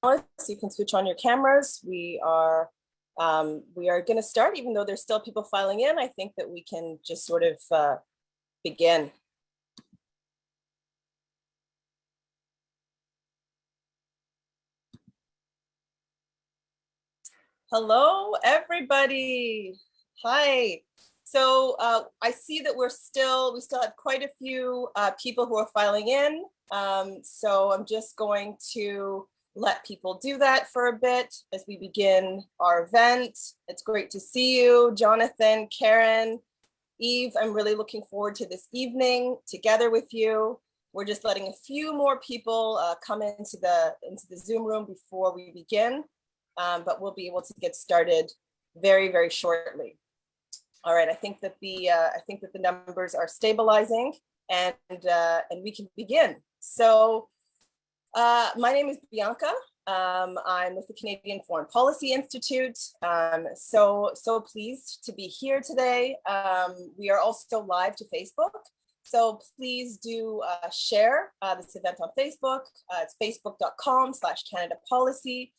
panelists, you can switch on your cameras. We are going to start, even though there's still people filing in. I think that we can just sort of begin. Hello, everybody. Hi. So I see that we still have quite a few people who are filing in. So I'm just going to let people do that for a bit as we begin our event. It's great to see you, Jonathan, Karen, Yves. I'm really looking forward to this evening together with you. We're just letting a few more people come into the Zoom room before we begin, but we'll be able to get started very, very shortly. All right, I think that the numbers are stabilizing, and we can begin. So my name is Bianca. I'm with the Canadian Foreign Policy Institute. So pleased to be here today. We are also live to Facebook. So please do share this event on Facebook. It's facebook.com/CanadaPolicy.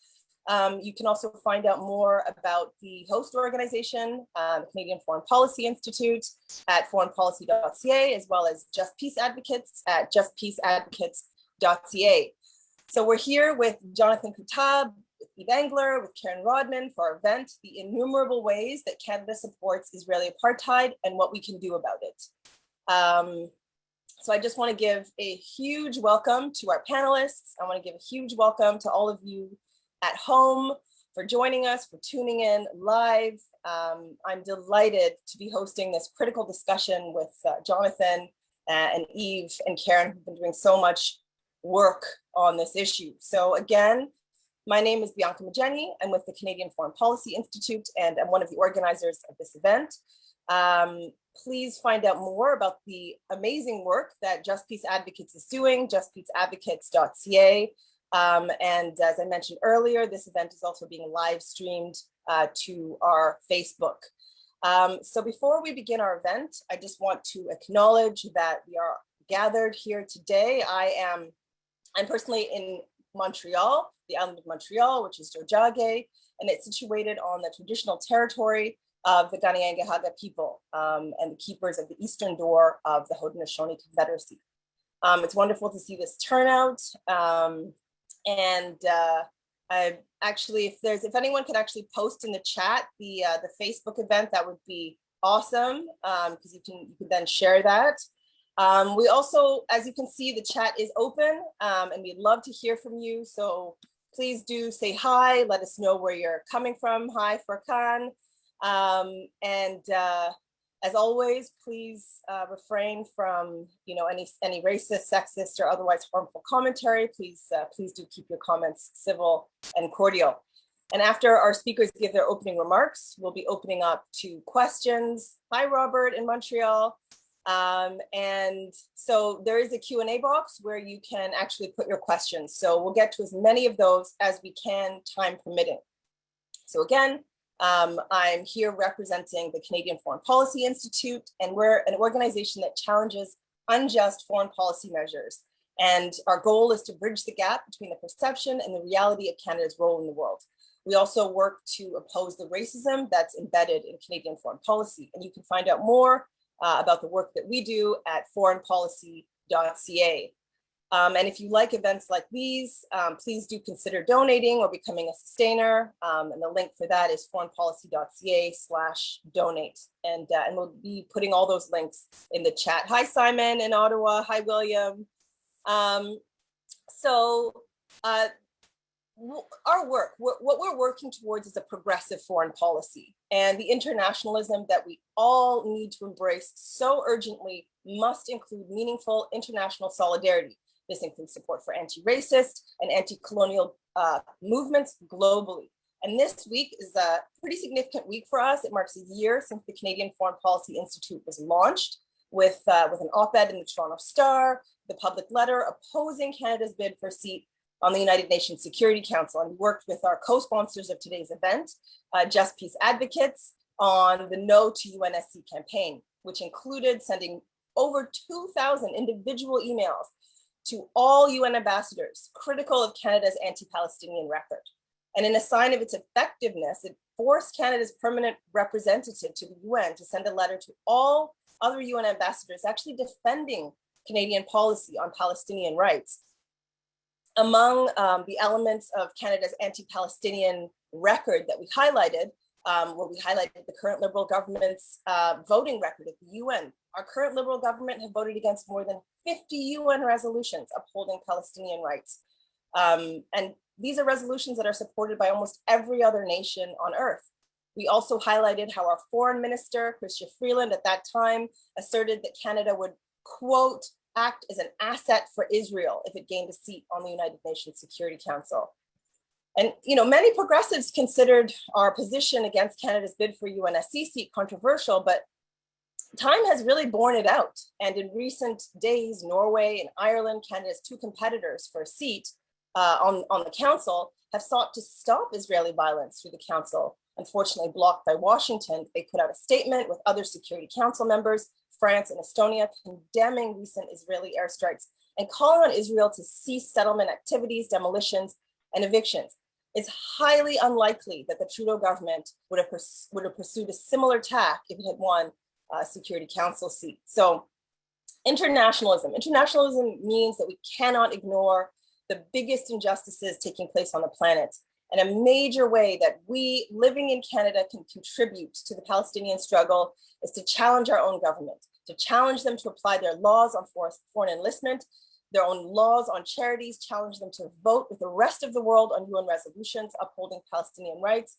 You can also find out more about the host organization, the Canadian Foreign Policy Institute, at foreignpolicy.ca, as well as Just Peace Advocates at justpeaceadvocates.ca. So we're here with Jonathan Kuttab, with Yves Engler, with Karen Rodman for our event, The Innumerable Ways That Canada Supports Israeli Apartheid and What We Can Do About It. So I just want to give a huge welcome to our panelists. I want to give a huge welcome to all of you at home for joining us, for tuning in live. I'm delighted to be hosting this critical discussion with Jonathan and Yves and Karen, who've been doing so much work on this issue. So again, my name is Bianca Mageni. I'm with the Canadian Foreign Policy Institute, and I'm one of the organizers of this event. Please find out more about the amazing work that Just Peace Advocates is doing, justpeaceadvocates.ca. And as I mentioned earlier, this event is also being live streamed to our Facebook. So before we begin our event, I just want to acknowledge that we are gathered here today. I'm personally in Montreal, the island of Montreal, which is Jojage, and it's situated on the traditional territory of the Kanien'kehá:ka people and the keepers of the eastern door of the Haudenosaunee Confederacy. It's wonderful to see this turnout. I actually, if anyone could actually post in the chat the Facebook event, that would be awesome, because you can then share that. We also, as you can see, the chat is open, and we'd love to hear from you. So please do say hi, let us know where you're coming from. Hi, Furkan. As always, please refrain from any racist, sexist, or otherwise harmful commentary. Please do keep your comments civil and cordial. And after our speakers give their opening remarks, we'll be opening up to questions. Hi, Robert in Montreal. And so there is a Q&A box where you can actually put your questions. So we'll get to as many of those as we can, time permitting. So again, I'm here representing the Canadian Foreign Policy Institute, and we're an organization that challenges unjust foreign policy measures. And our goal is to bridge the gap between the perception and the reality of Canada's role in the world. We also work to oppose the racism that's embedded in Canadian foreign policy. And you can find out more about the work that we do at foreignpolicy.ca. And if you like events like these, please do consider donating or becoming a sustainer. And the link for that is foreignpolicy.ca/donate. And we'll be putting all those links in the chat. Hi, Simon in Ottawa. Hi, William. Our work, what we're working towards is a progressive foreign policy, and the internationalism that we all need to embrace so urgently must include meaningful international solidarity. This includes support for anti-racist and anti-colonial movements globally. And this week is a pretty significant week for us. It marks a year since the Canadian Foreign Policy Institute was launched with an op-ed in the Toronto Star, the public letter opposing Canada's bid for a seat on the United Nations Security Council, and worked with our co-sponsors of today's event, Just Peace Advocates, on the No to UNSC campaign, which included sending over 2,000 individual emails to all UN ambassadors critical of Canada's anti-Palestinian record. And in a sign of its effectiveness, it forced Canada's permanent representative to the UN to send a letter to all other UN ambassadors actually defending Canadian policy on Palestinian rights. Among the elements of Canada's anti-Palestinian record that we highlighted, where we highlighted the current Liberal government's voting record at the UN. Our current Liberal government have voted against more than 50 UN resolutions upholding Palestinian rights. And these are resolutions that are supported by almost every other nation on earth. We also highlighted how our foreign minister, Chrystia Freeland, at that time asserted that Canada would, quote, act as an asset for Israel if it gained a seat on the United Nations Security Council. And many progressives considered our position against Canada's bid for UNSC seat controversial, but time has really borne it out. And in recent days, Norway and Ireland, Canada's two competitors for a seat on the council, have sought to stop Israeli violence through the council. Unfortunately blocked by Washington, they put out a statement with other Security Council members, France and Estonia, condemning recent Israeli airstrikes and calling on Israel to cease settlement activities, demolitions, and evictions. It's highly unlikely that the Trudeau government would have pursued a similar tack if it had won a Security Council seat. So internationalism means that we cannot ignore the biggest injustices taking place on the planet. And a major way that we living in Canada can contribute to the Palestinian struggle is to challenge our own government, to challenge them to apply their laws on foreign enlistment, their own laws on charities, challenge them to vote with the rest of the world on UN resolutions upholding Palestinian rights,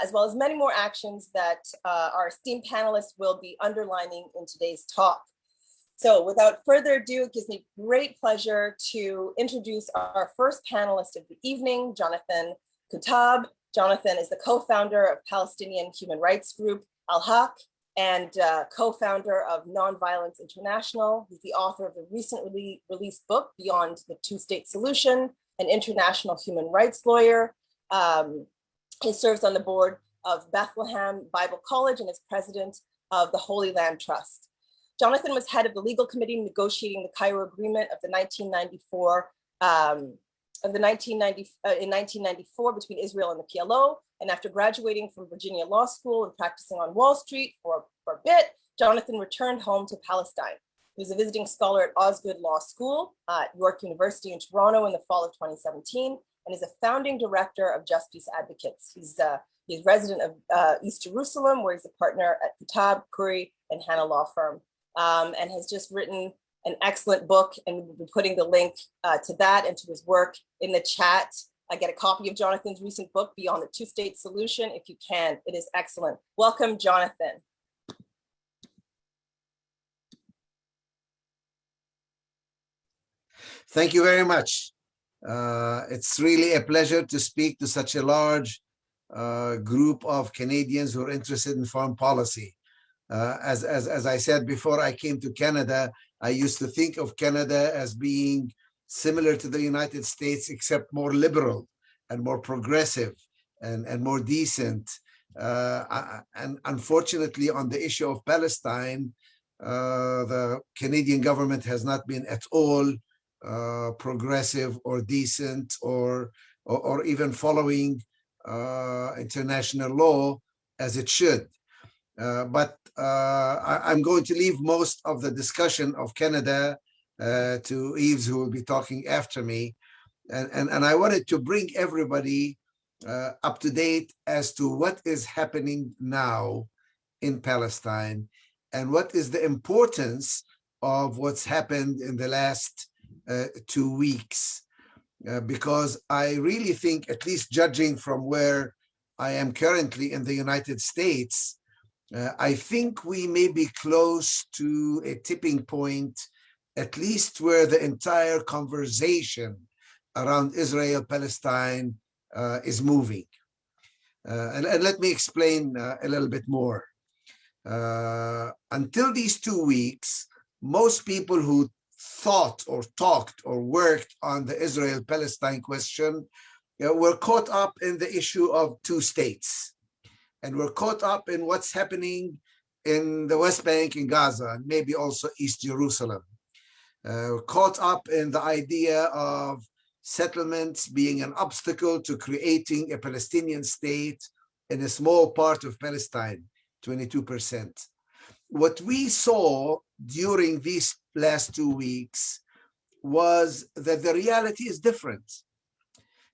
as well as many more actions that our esteemed panelists will be underlining in today's talk. So without further ado, it gives me great pleasure to introduce our first panelist of the evening, Jonathan Kuttab. Jonathan is the co-founder of Palestinian human rights group Al-Haq and co-founder of Nonviolence International. He's the author of the recently released book, Beyond the Two-State Solution, an international human rights lawyer. He serves on the board of Bethlehem Bible College and is president of the Holy Land Trust. Jonathan was head of the legal committee negotiating the Cairo Agreement of the 1994 in 1994 between Israel and the PLO. And after graduating from Virginia Law School and practicing on Wall Street for a bit, Jonathan returned home to Palestine. He was a visiting scholar at Osgood Law School at York University in Toronto in the fall of 2017, and is a founding director of Just Peace Advocates. He's resident of East Jerusalem, where he's a partner at Kuttab, Curry, and Hannah Law Firm, and has just written an excellent book, and we'll be putting the link to that and to his work in the chat. I get a copy of Jonathan's recent book, Beyond the Two-State Solution, if you can. It is excellent. Welcome, Jonathan. Thank you very much. It's really a pleasure to speak to such a large group of Canadians who are interested in foreign policy. As I said before I came to Canada, I used to think of Canada as being similar to the United States, except more liberal and more progressive and more decent. And unfortunately, on the issue of Palestine, the Canadian government has not been at all progressive or decent or even following international law as it should. But I'm going to leave most of the discussion of Canada to Yves, who will be talking after me. And I wanted to bring everybody up to date as to what is happening now in Palestine and what is the importance of what's happened in the last 2 weeks. Because I really think, at least judging from where I am currently in the United States, I think we may be close to a tipping point, at least where the entire conversation around Israel-Palestine is moving. And let me explain a little bit more. Until these 2 weeks, most people who thought or talked or worked on the Israel-Palestine question were caught up in the issue of two states. And we're caught up in what's happening in the West Bank, in Gaza, and maybe also East Jerusalem. caught up in the idea of settlements being an obstacle to creating a Palestinian state in a small part of Palestine, 22%. What we saw during these last 2 weeks was that the reality is different.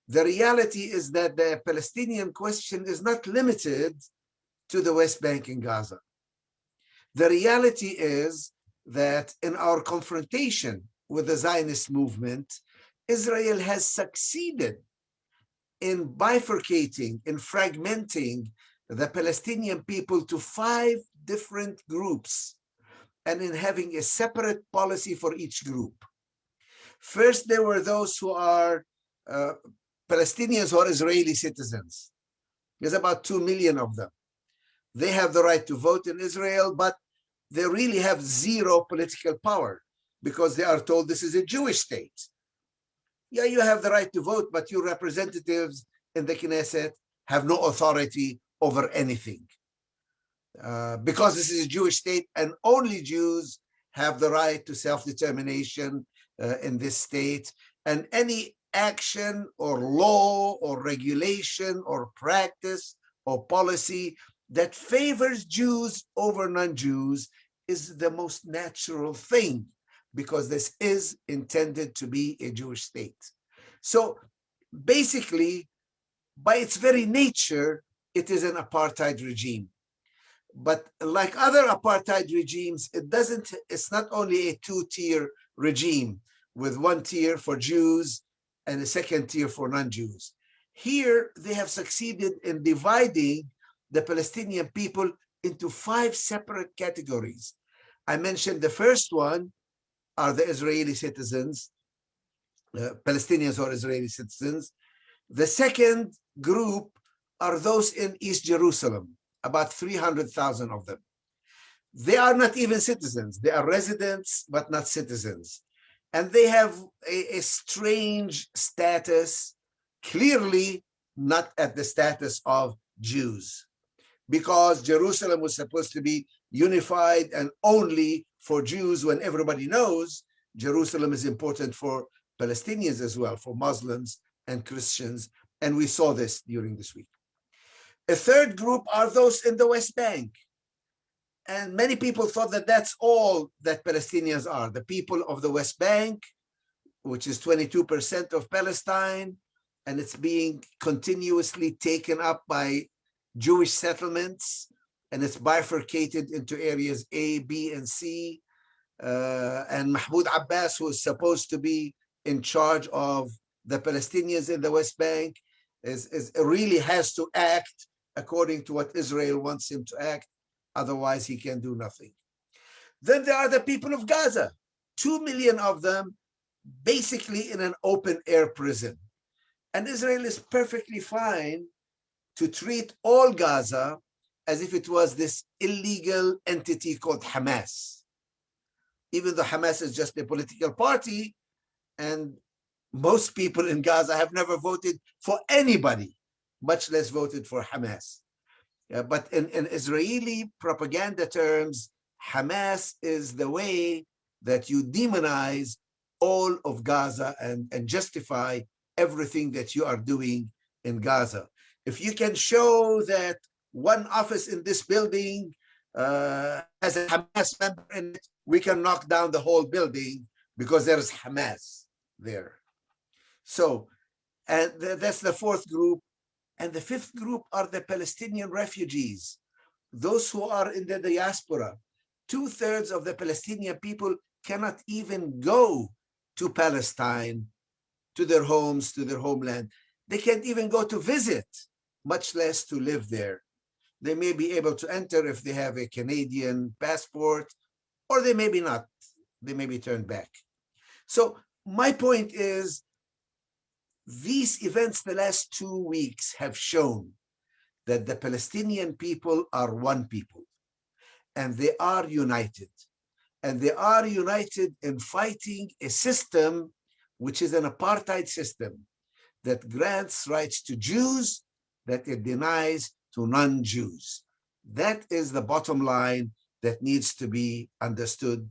The reality is that the Palestinian question is not limited to the West Bank and Gaza. The reality is that in our confrontation with the Zionist movement, Israel has succeeded in bifurcating, in fragmenting the Palestinian people to 5 different groups and in having a separate policy for each group. First, there were those who are Palestinians who are Israeli citizens. There's about 2 million of them. They have the right to vote in Israel, but they really have zero political power because they are told this is a Jewish state. Yeah, you have the right to vote, but your representatives in the Knesset have no authority over anything. Because this is a Jewish state and only Jews have the right to self-determination in this state, and any action or law or regulation or practice or policy that favors Jews over non-Jews is the most natural thing, because this is intended to be a Jewish state. So basically, by its very nature, it is an apartheid regime. But like other apartheid regimes, it's not only a 2-tier regime with 1 tier for Jews and a 2nd tier for non-Jews. Here, they have succeeded in dividing the Palestinian people into 5 separate categories. I mentioned the first one are the Israeli citizens, Palestinians or Israeli citizens. The second group are those in East Jerusalem, about 300,000 of them. They are not even citizens. They are residents, but not citizens. And they have a strange status, clearly not at the status of Jews, because Jerusalem was supposed to be unified and only for Jews, when everybody knows Jerusalem is important for Palestinians as well, for Muslims and Christians. And we saw this during this week. A third group are those in the West Bank. And many people thought that that's all that Palestinians are, the people of the West Bank, which is 22% of Palestine, and it's being continuously taken up by Jewish settlements, and it's bifurcated into areas A, B, and C. And Mahmoud Abbas, who is supposed to be in charge of the Palestinians in the West Bank, really has to act according to what Israel wants him to act. Otherwise, he can do nothing. Then there are the people of Gaza, 2 million of them, basically in an open-air prison. And Israel is perfectly fine to treat all Gaza as if it was this illegal entity called Hamas. Even though Hamas is just a political party, and most people in Gaza have never voted for anybody, much less voted for Hamas. But in Israeli propaganda terms, Hamas is the way that you demonize all of Gaza and justify everything that you are doing in Gaza. If you can show that one office in this building has a Hamas member in it, we can knock down the whole building because there's Hamas there. So, and that's the fourth group. And the fifth group are the Palestinian refugees, those who are in the diaspora. 2/3 of the Palestinian people cannot even go to Palestine, to their homes, to their homeland. They can't even go to visit, much less to live there. They may be able to enter if they have a Canadian passport, or they may be not. They may be turned back. So my point is, these events the last 2 weeks have shown that the Palestinian people are one people, and they are united. And they are united in fighting a system which is an apartheid system that grants rights to Jews that it denies to non-Jews. That is the bottom line that needs to be understood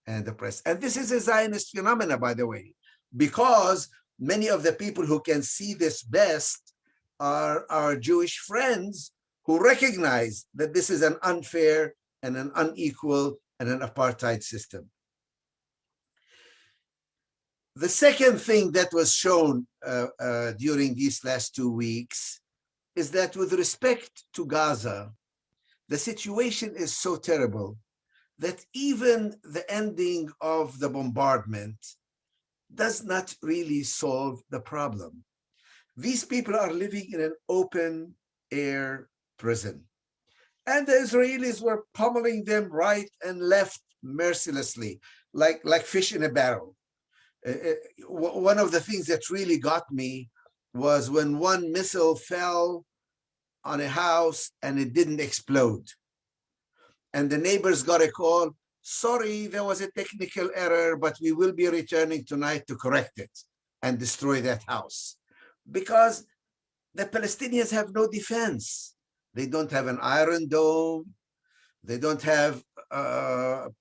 and oppressed. And this is a Zionist phenomena, by the way, because many of the people who can see this best are our Jewish friends who recognize that this is an unfair and an unequal and an apartheid system. The second thing that was shown during these last 2 weeks is that with respect to Gaza, the situation is so terrible that even the ending of the bombardment does not really solve the problem. These people are living in an open air prison, and the Israelis were pummeling them right and left mercilessly, like fish in a barrel. One of the things that really got me was when one missile fell on a house and it didn't explode. And the neighbors got a call, sorry, there was a technical error, but we will be returning tonight to correct it and destroy that house. Because the Palestinians have no defense. They don't have an iron dome. They don't have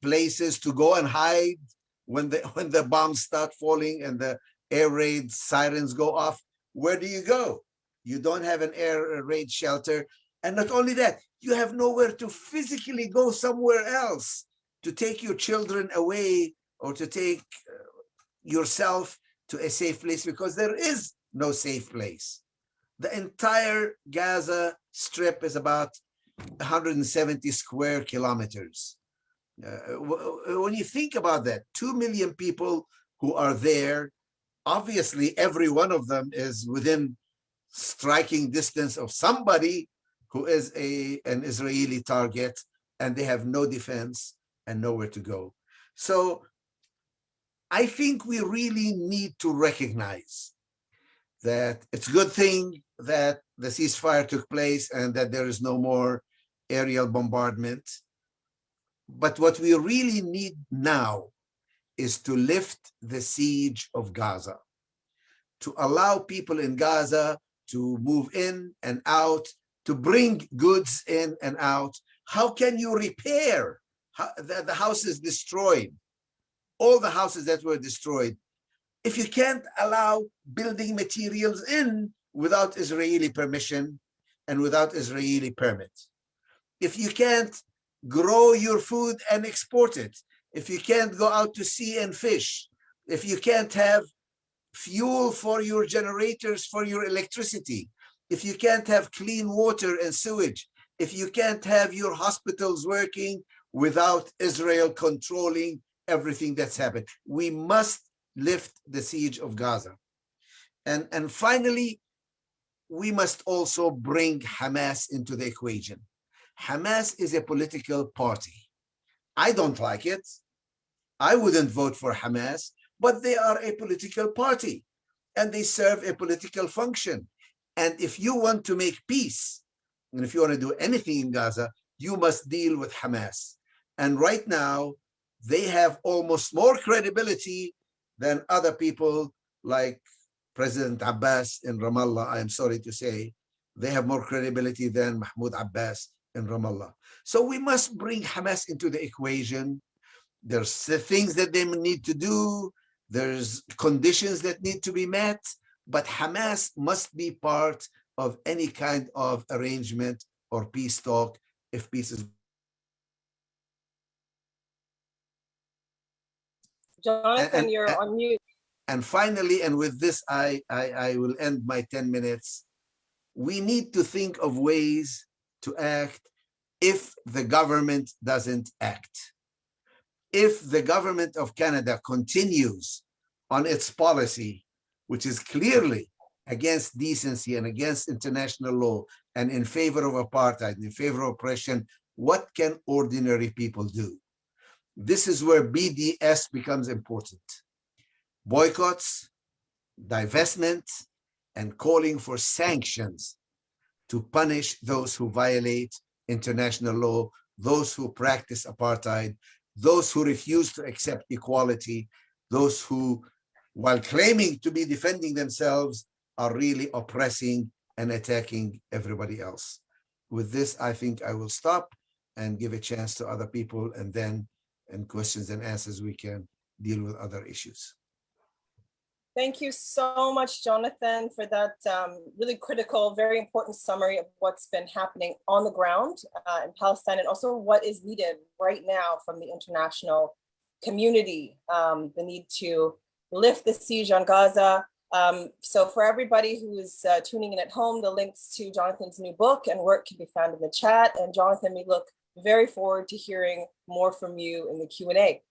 places to go and hide when the bombs start falling and the air raid sirens go off. Where do you go? You don't have an air raid shelter. And not only that, you have nowhere to physically go somewhere else to take your children away or to take yourself to a safe place, because there is no safe place. The entire Gaza Strip is about 170 square kilometers. When you think about that, 2 million people who are there, obviously every one of them is within striking distance of somebody who is an Israeli target, and they have no defense and nowhere to go. So I think we really need to recognize that it's a good thing that the ceasefire took place and that there is no more aerial bombardment. But what we really need now is to lift the siege of Gaza, to allow people in Gaza to move in and out, to bring goods in and out. How can you repair? The house is destroyed, all the houses that were destroyed. If you can't allow building materials in without Israeli permission and without Israeli permit, if you can't grow your food and export it, if you can't go out to sea and fish, if you can't have fuel for your generators, for your electricity, if you can't have clean water and sewage, if you can't have your hospitals working without Israel controlling everything that's happened, we must lift the siege of Gaza. And finally, we must also bring Hamas into the equation. Hamas is a political party. I don't like it. I wouldn't vote for Hamas, but they are a political party and they serve a political function. And if you want to make peace, and if you want to do anything in Gaza, you must deal with Hamas. And right now, they have almost more credibility than other people like President Abbas in Ramallah. I am sorry to say, they have more credibility than Mahmoud Abbas in Ramallah. So we must bring Hamas into the equation. There's things that they need to do. There's conditions that need to be met, but Hamas must be part of any kind of arrangement or peace talk if peace is. Jonathan, you're on mute. And finally, and with this, I will end my 10 minutes. We need to think of ways to act if the government doesn't act. If the government of Canada continues on its policy, which is clearly against decency and against international law and in favor of apartheid, in favor of oppression, what can ordinary people do? This is where BDS becomes important. Boycotts, divestment, and calling for sanctions to punish those who violate international law, those who practice apartheid, those who refuse to accept equality, those who, while claiming to be defending themselves, are really oppressing and attacking everybody else. With this, I think I will stop and give a chance to other people, and then and questions and answers, we can deal with other issues. Thank you so much, Jonathan, for that really critical, very important summary of what's been happening on the ground in Palestine, and also what is needed right now from the international community, the need to lift the siege on Gaza. So for everybody who is tuning in at home, the links to Jonathan's new book and work can be found in the chat. And Jonathan, we look very forward to hearing more from you in the Q&A.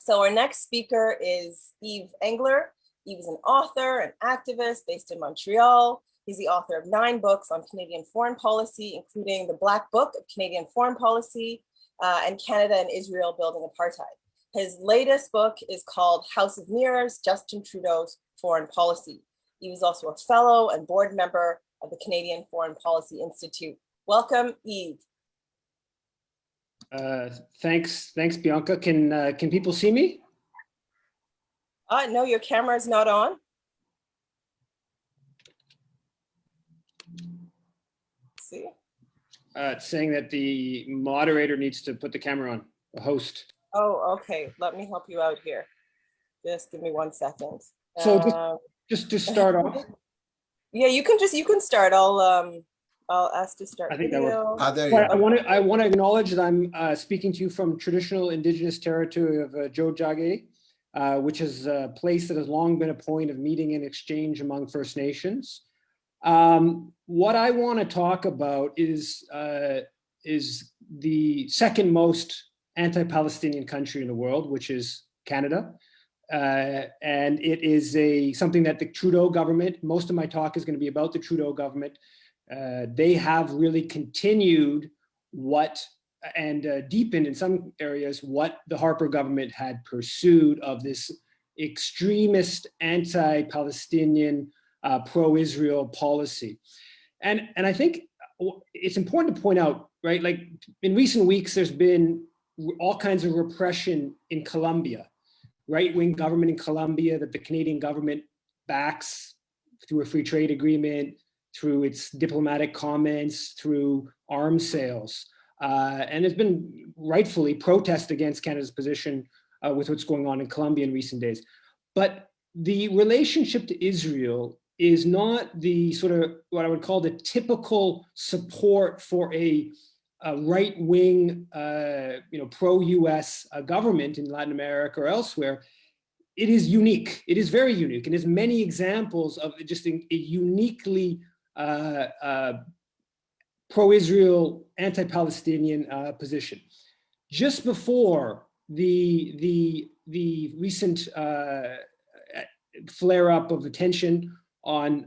So our next speaker is Yves Engler. Yves is an author and activist based in Montreal. He's the author of 9 books on Canadian foreign policy, including the Black Book of Canadian Foreign Policy and Canada and Israel Building Apartheid. His latest book is called House of Mirrors, Justin Trudeau's Foreign Policy. He was also a fellow and board member of the Canadian Foreign Policy Institute. Welcome, Yves. Thanks, Bianca. Can people see me? No, your camera is not on. Let's see. It's saying that the moderator needs to put the camera on, the host. Oh, okay. Let me help you out here. Just give me 1 second. So just to start off. Yeah, you can start. I'll ask to start. I think video. That there you go. I want to acknowledge that I'm speaking to you from traditional Indigenous territory of Jojage, which is a place that has long been a point of meeting and exchange among First Nations. What I want to talk about is the second most anti-Palestinian country in the world, which is Canada. And it is something that the Trudeau government, most of my talk is going to be about the Trudeau government. They have really continued and deepened in some areas what the Harper government had pursued of this extremist anti-Palestinian pro-Israel policy. And I think it's important to point out, right, like in recent weeks, there's been all kinds of repression in Colombia, right-wing government in Colombia that the Canadian government backs through a free trade agreement, through its diplomatic comments, through arms sales. And there's been rightfully protest against Canada's position with what's going on in Colombia in recent days. But the relationship to Israel is not the sort of what I would call the typical support for a right-wing, pro-US government in Latin America or elsewhere. It is unique. It is very unique, and there's many examples of just a uniquely pro-Israel, anti-Palestinian position. Just before the recent flare-up of attention on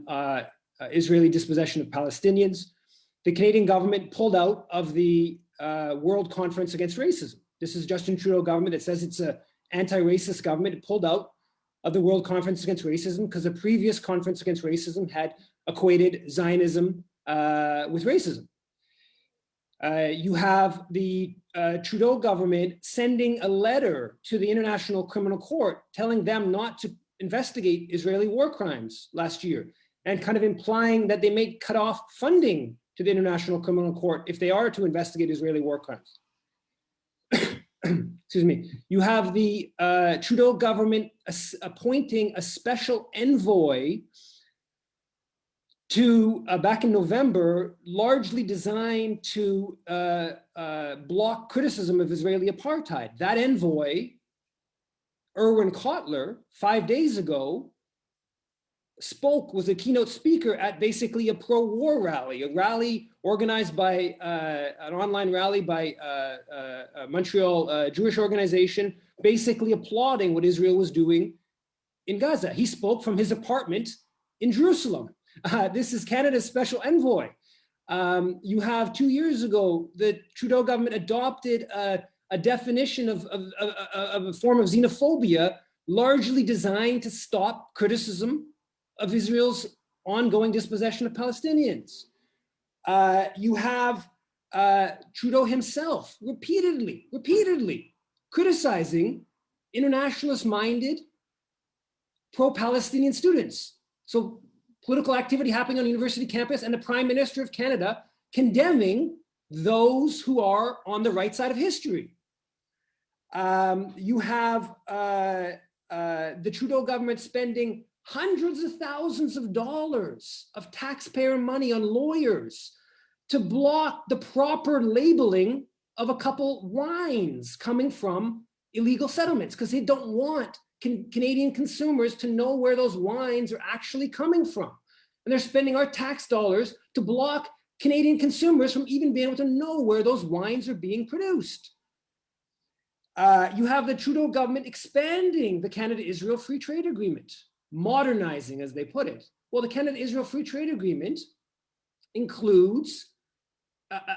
Israeli dispossession of Palestinians, the Canadian government pulled out of the World Conference Against Racism. This is Justin Trudeau government that says it's an anti-racist government. It pulled out of the World Conference Against Racism because the previous Conference Against Racism had equated Zionism with racism. You have the Trudeau government sending a letter to the International Criminal Court telling them not to investigate Israeli war crimes last year, and kind of implying that they may cut off funding to the International Criminal Court if they are to investigate Israeli war crimes. Excuse me. You have the Trudeau government appointing a special envoy to, back in November, largely designed to block criticism of Israeli apartheid. That envoy, Erwin Kotler, 5 days ago, was a keynote speaker at basically a pro-war rally, a rally organized by an online rally by a Montreal Jewish organization, basically applauding what Israel was doing in Gaza. He spoke from his apartment in Jerusalem. This is Canada's special envoy. You have 2 years ago, the Trudeau government adopted a definition of a form of xenophobia, largely designed to stop criticism of Israel's ongoing dispossession of Palestinians. You have Trudeau himself repeatedly criticizing internationalist-minded pro-Palestinian students. So political activity happening on university campus, and the Prime Minister of Canada condemning those who are on the right side of history. You have the Trudeau government spending hundreds of thousands of dollars of taxpayer money on lawyers to block the proper labeling of a couple wines coming from illegal settlements, because they don't want Canadian consumers to know where those wines are actually coming from. And they're spending our tax dollars to block Canadian consumers from even being able to know where those wines are being produced. You have the Trudeau government expanding the Canada-Israel Free Trade Agreement, modernizing, as they put it. Well, the Canada-Israel Free Trade Agreement includes,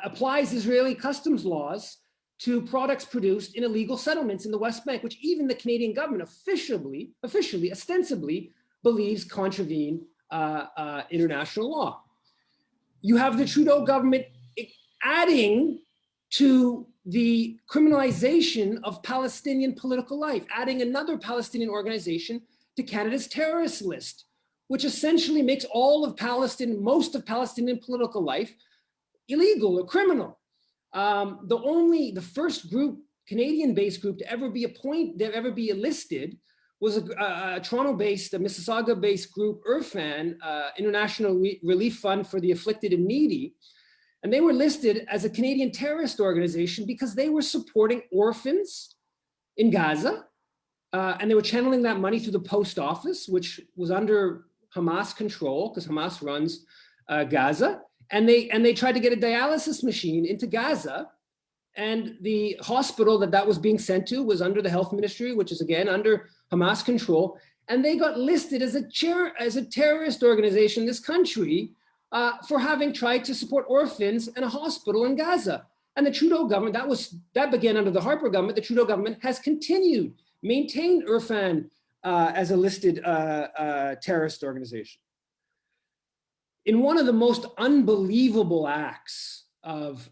applies Israeli customs laws to products produced in illegal settlements in the West Bank, which even the Canadian government officially, ostensibly believes contravene international law. You have the Trudeau government adding to the criminalization of Palestinian political life, adding another Palestinian organization to Canada's terrorist list, which essentially makes all of Palestine, most of Palestinian political life illegal or criminal. The first group, Canadian-based group to ever be listed was a Toronto-based, a Mississauga-based group, IRFAN, International Relief Fund for the Afflicted and Needy. And they were listed as a Canadian terrorist organization because they were supporting orphans in Gaza. And they were channeling that money through the post office, which was under Hamas control because Hamas runs Gaza. And they tried to get a dialysis machine into Gaza. And the hospital that was being sent to was under the health ministry, which is again under Hamas control. And they got listed as a terrorist organization in this country for having tried to support orphans and a hospital in Gaza. And the Trudeau government, that began under the Harper government. The Trudeau government has continued, maintained IRFAN as a listed terrorist organization. In one of the most unbelievable acts of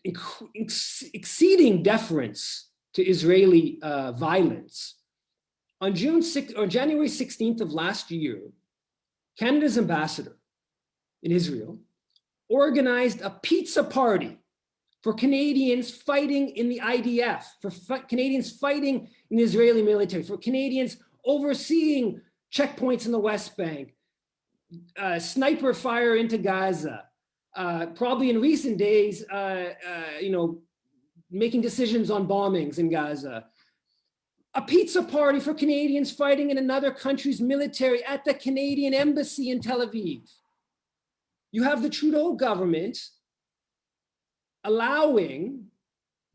exceeding deference to Israeli violence, on January 16th of last year, Canada's ambassador in Israel organized a pizza party for Canadians fighting in the IDF, for Canadians fighting in the Israeli military, for Canadians overseeing checkpoints in the West Bank, sniper fire into Gaza, probably in recent days, making decisions on bombings in Gaza. A pizza party for Canadians fighting in another country's military at the Canadian embassy in Tel Aviv. You have the Trudeau government allowing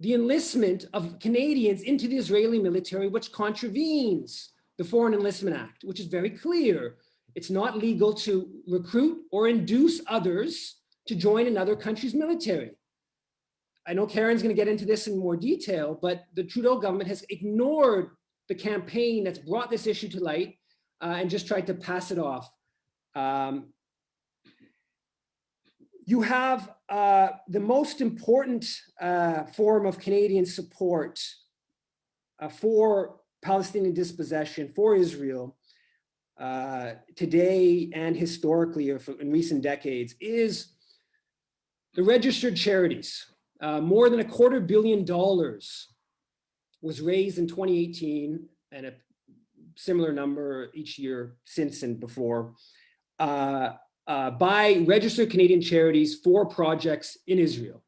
the enlistment of Canadians into the Israeli military, which contravenes the Foreign Enlistment Act, which is very clear. It's not legal to recruit or induce others to join another country's military. I know Karen's going to get into this in more detail, but the Trudeau government has ignored the campaign that's brought this issue to light and just tried to pass it off. You have the most important form of Canadian support for Palestinian dispossession, for Israel, today and historically or in recent decades is the registered charities. More than $250 million was raised in 2018 and a similar number each year since and before by registered Canadian charities for projects in Israel.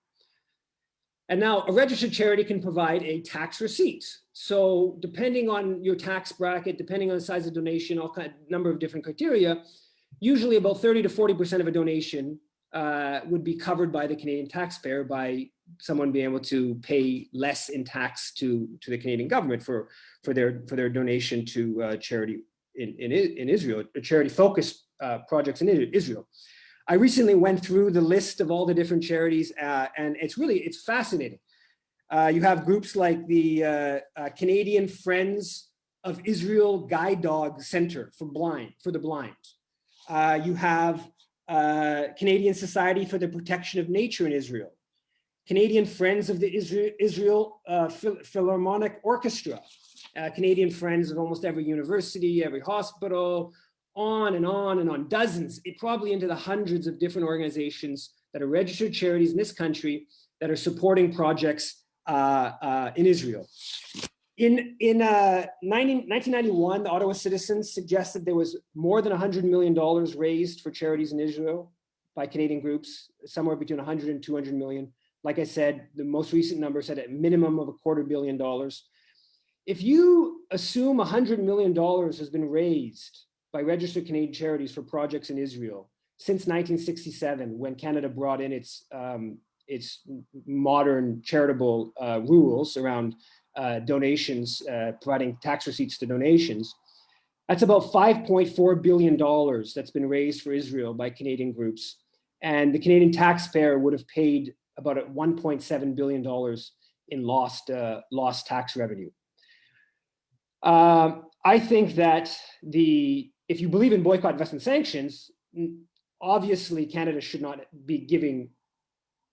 And now a registered charity can provide a tax receipt. So depending on your tax bracket, depending on the size of donation, number of different criteria, usually about 30 to 40% of a donation would be covered by the Canadian taxpayer by someone being able to pay less in tax to the Canadian government for their donation to charity in Israel, a charity-focused projects in Israel. I recently went through the list of all the different charities, and it's fascinating. You have groups like the Canadian Friends of Israel Guide Dog Center for the Blind. You have Canadian Society for the Protection of Nature in Israel, Canadian Friends of the Israel Philharmonic Orchestra, Canadian Friends of almost every university, every hospital, on and on and on, dozens, probably into the hundreds of different organizations that are registered charities in this country that are supporting projects in Israel. In 1991, the Ottawa Citizens suggested there was more than $100 million raised for charities in Israel by Canadian groups, somewhere between 100 and 200 million. Like I said, the most recent number said a minimum of $250 million. If you assume $100 million has been raised by registered Canadian charities for projects in Israel since 1967, when Canada brought in its modern charitable rules around donations, providing tax receipts to donations, that's about $5.4 billion that's been raised for Israel by Canadian groups. And the Canadian taxpayer would have paid about $1.7 billion in lost tax revenue. I think that if you believe in boycott, investment, sanctions, obviously Canada should not be giving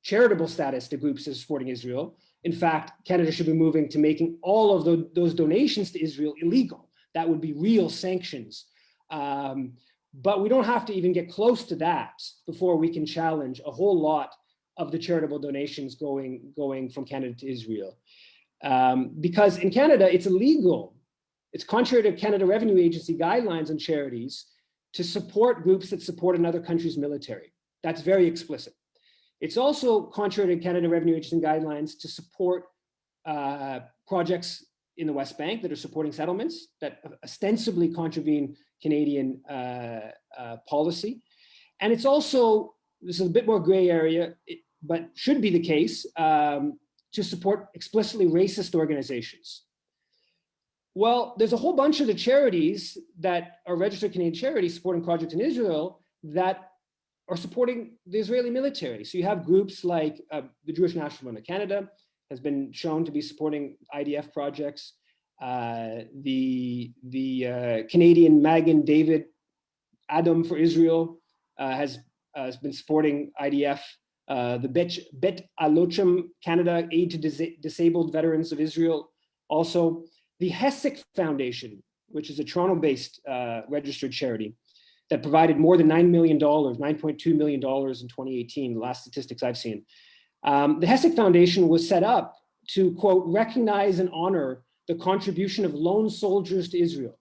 charitable status to groups that are supporting Israel. In fact, Canada should be moving to making all of those donations to Israel illegal. That would be real sanctions. But we don't have to even get close to that before we can challenge a whole lot of the charitable donations going from Canada to Israel. Because in Canada, it's illegal. It's contrary to Canada Revenue Agency guidelines on charities to support groups that support another country's military. That's very explicit. It's also contrary to Canada Revenue Agency guidelines to support projects in the West Bank that are supporting settlements that ostensibly contravene Canadian policy. And it's also, this is a bit more gray area, but should be the case, to support explicitly racist organizations. Well, there's a whole bunch of the charities that are registered Canadian charities supporting projects in Israel that are supporting the Israeli military. So you have groups like the Jewish National Fund of Canada has been shown to be supporting IDF projects. The Canadian Magen David Adom for Israel has been supporting IDF. The Bet Alochim Canada Aid to Disabled Veterans of Israel also. The HESIC Foundation, which is a Toronto-based registered charity that provided more than $9 million, $9.2 million in 2018, the last statistics I've seen. The HESIC Foundation was set up to, quote, recognize and honor the contribution of lone soldiers to Israel.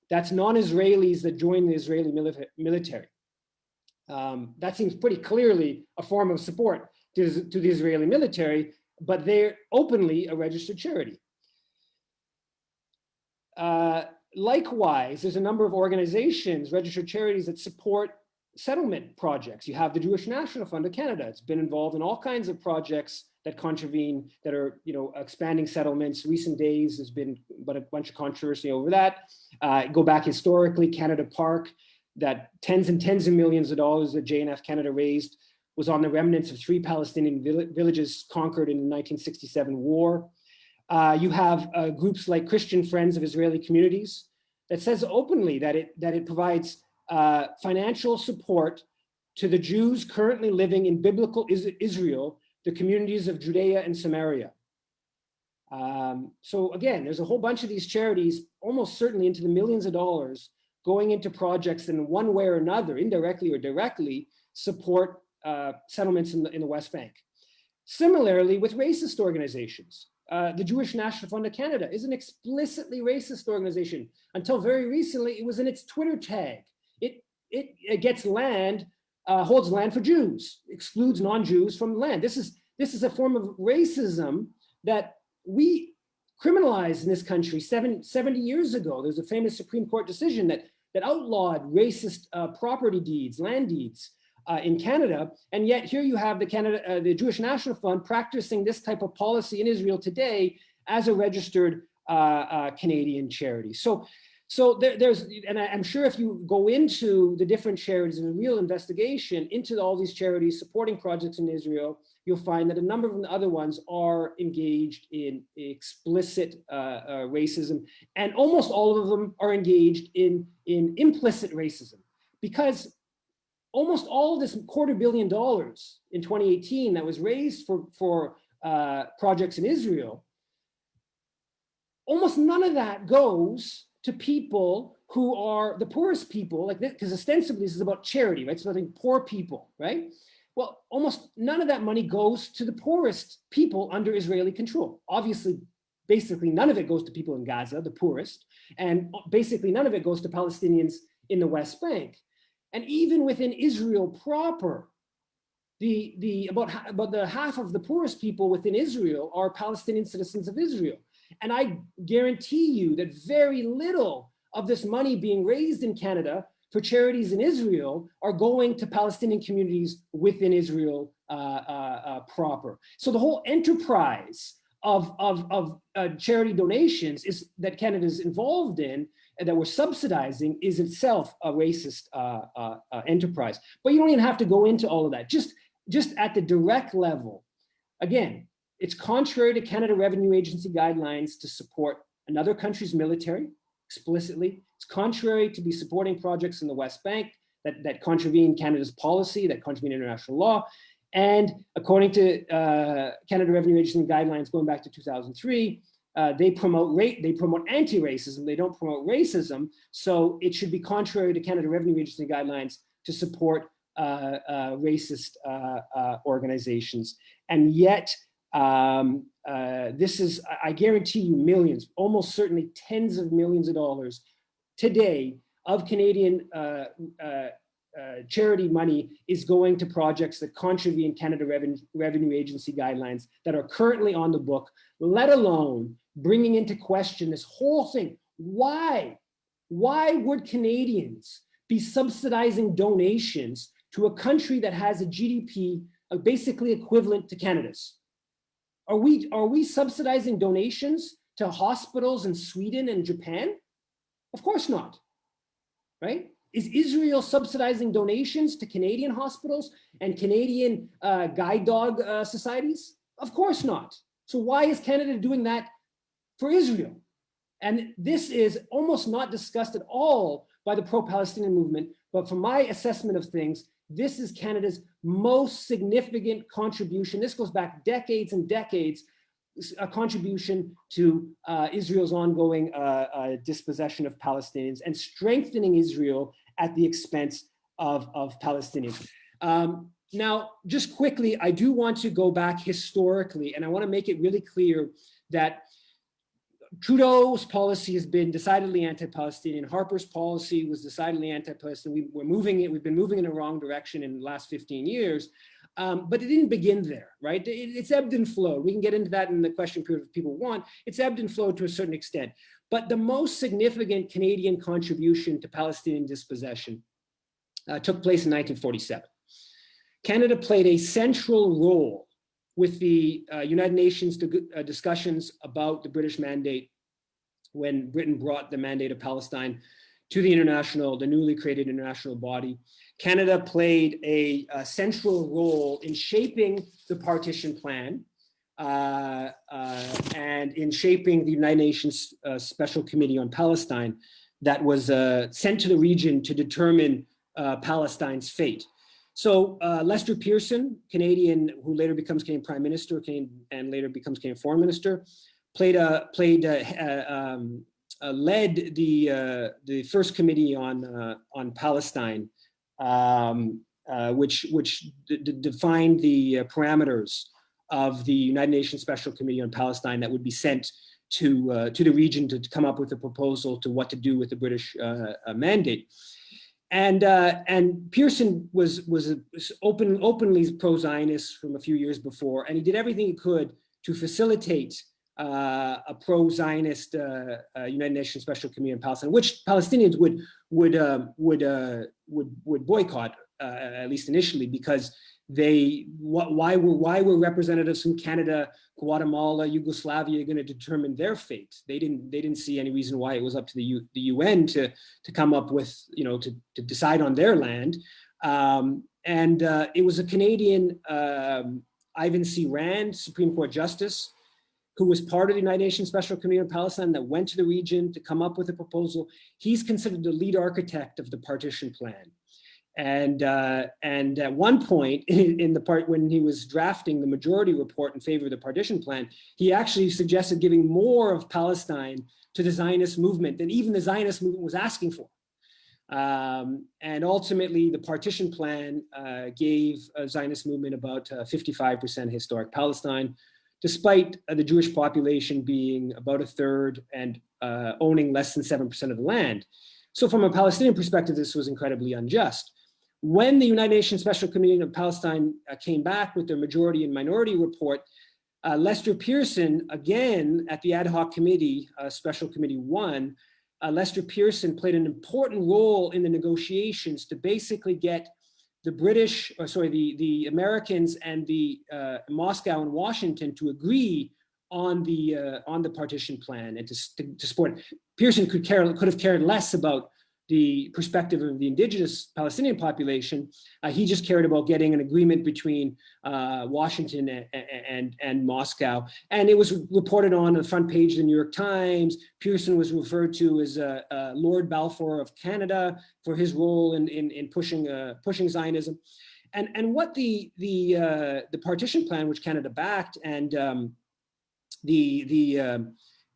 That's non-Israelis that join the Israeli military. That seems pretty clearly a form of support to the Israeli military, but they're openly a registered charity. Likewise, there's a number of organizations, registered charities that support settlement projects. You have the Jewish National Fund of Canada. It's been involved in all kinds of projects that contravene, that are, expanding settlements. Recent days, there's been but a bunch of controversy over that. Go back historically, Canada Park, that tens and tens of millions of dollars that JNF Canada raised was on the remnants of 3 Palestinian villages conquered in the 1967 war. You have groups like Christian Friends of Israeli Communities that says openly that it provides financial support to the Jews currently living in biblical Israel, the communities of Judea and Samaria. So again, there's a whole bunch of these charities, almost certainly into the millions of dollars, going into projects that in one way or another, indirectly or directly, support settlements in the West Bank. Similarly, with racist organizations. The Jewish National Fund of Canada is an explicitly racist organization. Until very recently, it was in its Twitter tag. It gets land, holds land for Jews, excludes non-Jews from land. This is a form of racism that we criminalized in this country 70 years ago. There's a famous Supreme Court decision that outlawed racist property deeds, land deeds in Canada. And yet here you have the Jewish National Fund practicing this type of policy in Israel today as a registered Canadian charity. So there's, and I'm sure if you go into the different charities and a real investigation into all these charities supporting projects in Israel, you'll find that a number of the other ones are engaged in explicit racism, and almost all of them are engaged in implicit racism, because almost all of this $250 million in 2018 that was raised for projects in Israel, almost none of that goes to people who are the poorest people, like this, because ostensibly this is about charity, right? It's about poor people, right? Well, almost none of that money goes to the poorest people under Israeli control. Obviously, basically none of it goes to people in Gaza, the poorest, and basically none of it goes to Palestinians in the West Bank. And even within Israel proper, about the half of the poorest people within Israel are Palestinian citizens of Israel. And I guarantee you that very little of this money being raised in Canada for charities in Israel are going to Palestinian communities within Israel proper. So the whole enterprise of charity donations that Canada is involved in and that we're subsidizing is itself a racist enterprise. But you don't even have to go into all of that. Just at the direct level, again, it's contrary to Canada Revenue Agency guidelines to support another country's military explicitly. It's contrary to be supporting projects in the West Bank that contravene Canada's policy, that contravene international law. And according to Canada Revenue Agency guidelines going back to 2003, they promote anti-racism. They don't promote racism. So it should be contrary to Canada Revenue Agency guidelines to support racist organizations. And yet, this is, I guarantee you, millions, almost certainly tens of millions of dollars today of Canadian charity money is going to projects that contravene Canada Revenue Agency guidelines that are currently on the book, let alone bringing into question this whole thing. Why would Canadians be subsidizing donations to a country that has a GDP basically equivalent to Canada's? Are we subsidizing donations to hospitals in Sweden and Japan? Of course not, right? Is Israel subsidizing donations to Canadian hospitals and Canadian guide dog societies? Of course not. So why is Canada doing that for Israel? And this is almost not discussed at all by the pro-Palestinian movement, but from my assessment of things, this is Canada's most significant contribution. This goes back decades and decades, a contribution to Israel's ongoing dispossession of Palestinians and strengthening Israel at the expense of Palestinians. Now, just quickly, I do want to go back historically, and I want to make it really clear that Trudeau's policy has been decidedly anti-Palestinian. Harper's policy was decidedly anti-Palestinian. We've been moving in the wrong direction in the last 15 years, but it didn't begin there, right? It's ebbed and flowed. We can get into that in the question period if people want. It's ebbed and flowed to a certain extent. But the most significant Canadian contribution to Palestinian dispossession took place in 1947. Canada played a central role with the United Nations discussions about the British mandate when Britain brought the mandate of Palestine to the newly created international body. Canada played a central role in shaping the partition plan and in shaping the United Nations Special Committee on Palestine that was sent to the region to determine Palestine's fate. So Lester Pearson, Canadian, who later becomes Canadian Prime Minister and later becomes Canadian Foreign Minister, led the first committee on Palestine, which defined the parameters of the United Nations Special Committee on Palestine that would be sent to the region to come up with a proposal to what to do with the British mandate. And Pearson was openly pro-Zionist from a few years before, and he did everything he could to facilitate a pro-Zionist United Nations Special Committee on Palestine, which Palestinians would boycott, at least initially, because why were representatives from Canada, Guatemala, Yugoslavia going to determine their fate? They didn't see any reason why it was up to the UN to come up with, to decide on their land. It was a Canadian, Ivan C. Rand, Supreme Court Justice, who was part of the United Nations Special Committee on Palestine that went to the region to come up with a proposal. He's considered the lead architect of the partition plan. And at one point in the part when he was drafting the majority report in favor of the partition plan, he actually suggested giving more of Palestine to the Zionist movement than even the Zionist movement was asking for. And ultimately, the partition plan gave a Zionist movement about 55% historic Palestine, despite the Jewish population being about a third and owning less than 7% of the land. So from a Palestinian perspective, this was incredibly unjust. When the United Nations Special Committee of Palestine came back with their majority and minority report, Lester Pearson, again, at the Ad Hoc Committee, Special Committee 1, Lester Pearson played an important role in the negotiations to basically get the British, the Americans and the Moscow and Washington to agree on the partition plan and to support it. Pearson could have cared less about the perspective of the indigenous Palestinian population. He just cared about getting an agreement between Washington and Moscow. And it was reported on the front page of the New York Times. Pearson was referred to as Lord Balfour of Canada for his role in pushing Zionism. And what the partition plan, which Canada backed, and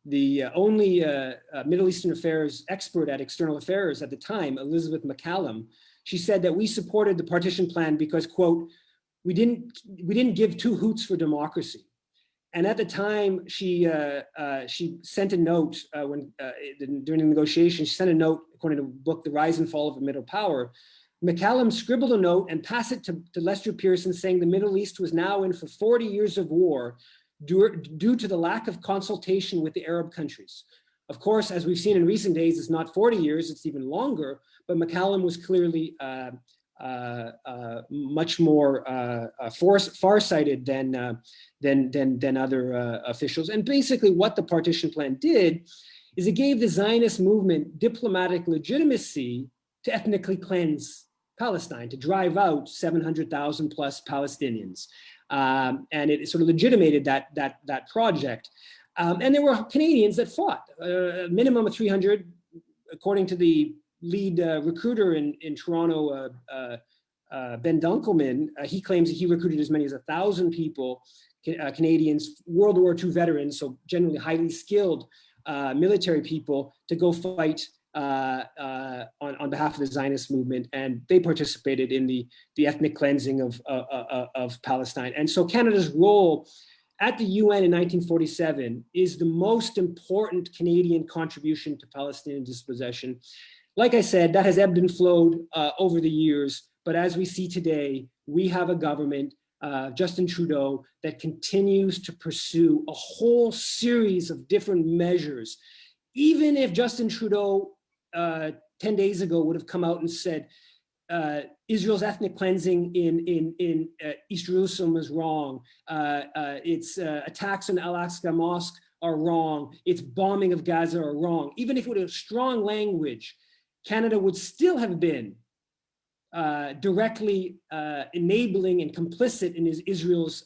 the only Middle Eastern affairs expert at external affairs at the time, Elizabeth McCallum, she said that we supported the partition plan because, quote, we didn't give two hoots for democracy. And at the time, she sent a note during the negotiations. She sent a note, according to the book, The Rise and Fall of a Middle Power. McCallum scribbled a note and passed it to Lester Pearson, saying the Middle East was now in for 40 years of war, due to the lack of consultation with the Arab countries. Of course, as we've seen in recent days, it's not 40 years, it's even longer, but McCallum was clearly much more far-sighted than other officials. And basically what the partition plan did is it gave the Zionist movement diplomatic legitimacy to ethnically cleanse Palestine, to drive out 700,000 plus Palestinians. And it sort of legitimated that project. And there were Canadians that fought, a minimum of 300, according to the lead recruiter in Toronto, Ben Dunkelman. He claims that he recruited as many as 1,000 people, Canadians, World War II veterans, so generally highly skilled military people, to go fight on behalf of the Zionist movement, and they participated in the ethnic cleansing of Palestine. And so Canada's role at the UN in 1947 is the most important Canadian contribution to Palestinian dispossession. Like I said, that has ebbed and flowed over the years, but as we see today, we have a government, Justin Trudeau, that continues to pursue a whole series of different measures. Even if Justin Trudeau 10 days ago would have come out and said Israel's ethnic cleansing in East Jerusalem is wrong, its attacks on Al-Aqsa Mosque are wrong, its bombing of Gaza are wrong, even if it would have strong language, Canada would still have been directly enabling and complicit in Israel's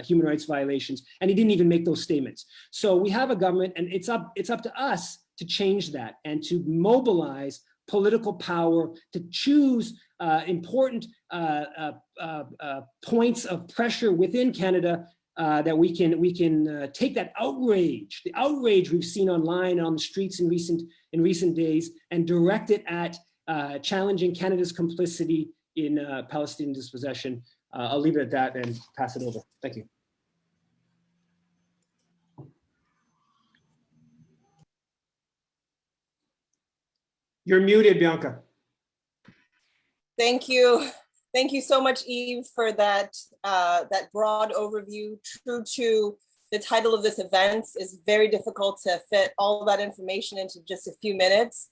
human rights violations, and he didn't even make those statements. So we have a government, and it's up to us to change that and to mobilize political power, to choose important points of pressure within Canada that we can take that outrage, the outrage we've seen online on the streets in recent days, and direct it at challenging Canada's complicity in Palestinian dispossession. I'll leave it at that and pass it over. Thank you. You're muted, Bianca. Thank you. Thank you so much, Yves, for that broad overview. True to the title of this event, is very difficult to fit all of that information into just a few minutes.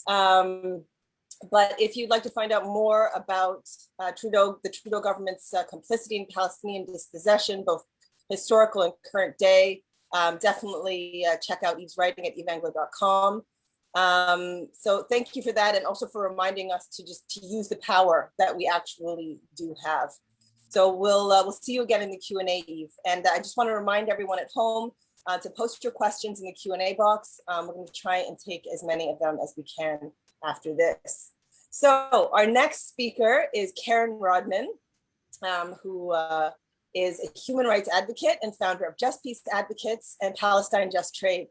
But if you'd like to find out more about the Trudeau government's complicity in Palestinian dispossession, both historical and current day, definitely check out Yves' writing at yvesengler.com. So thank you for that, and also for reminding us to use the power that we actually do have. So we'll see you again in the Q&A, Yves. And I just want to remind everyone at home to post your questions in the Q&A box. We're going to try and take as many of them as we can after this. So our next speaker is Karen Rodman, who is a human rights advocate and founder of Just Peace Advocates and Palestine Just Trade.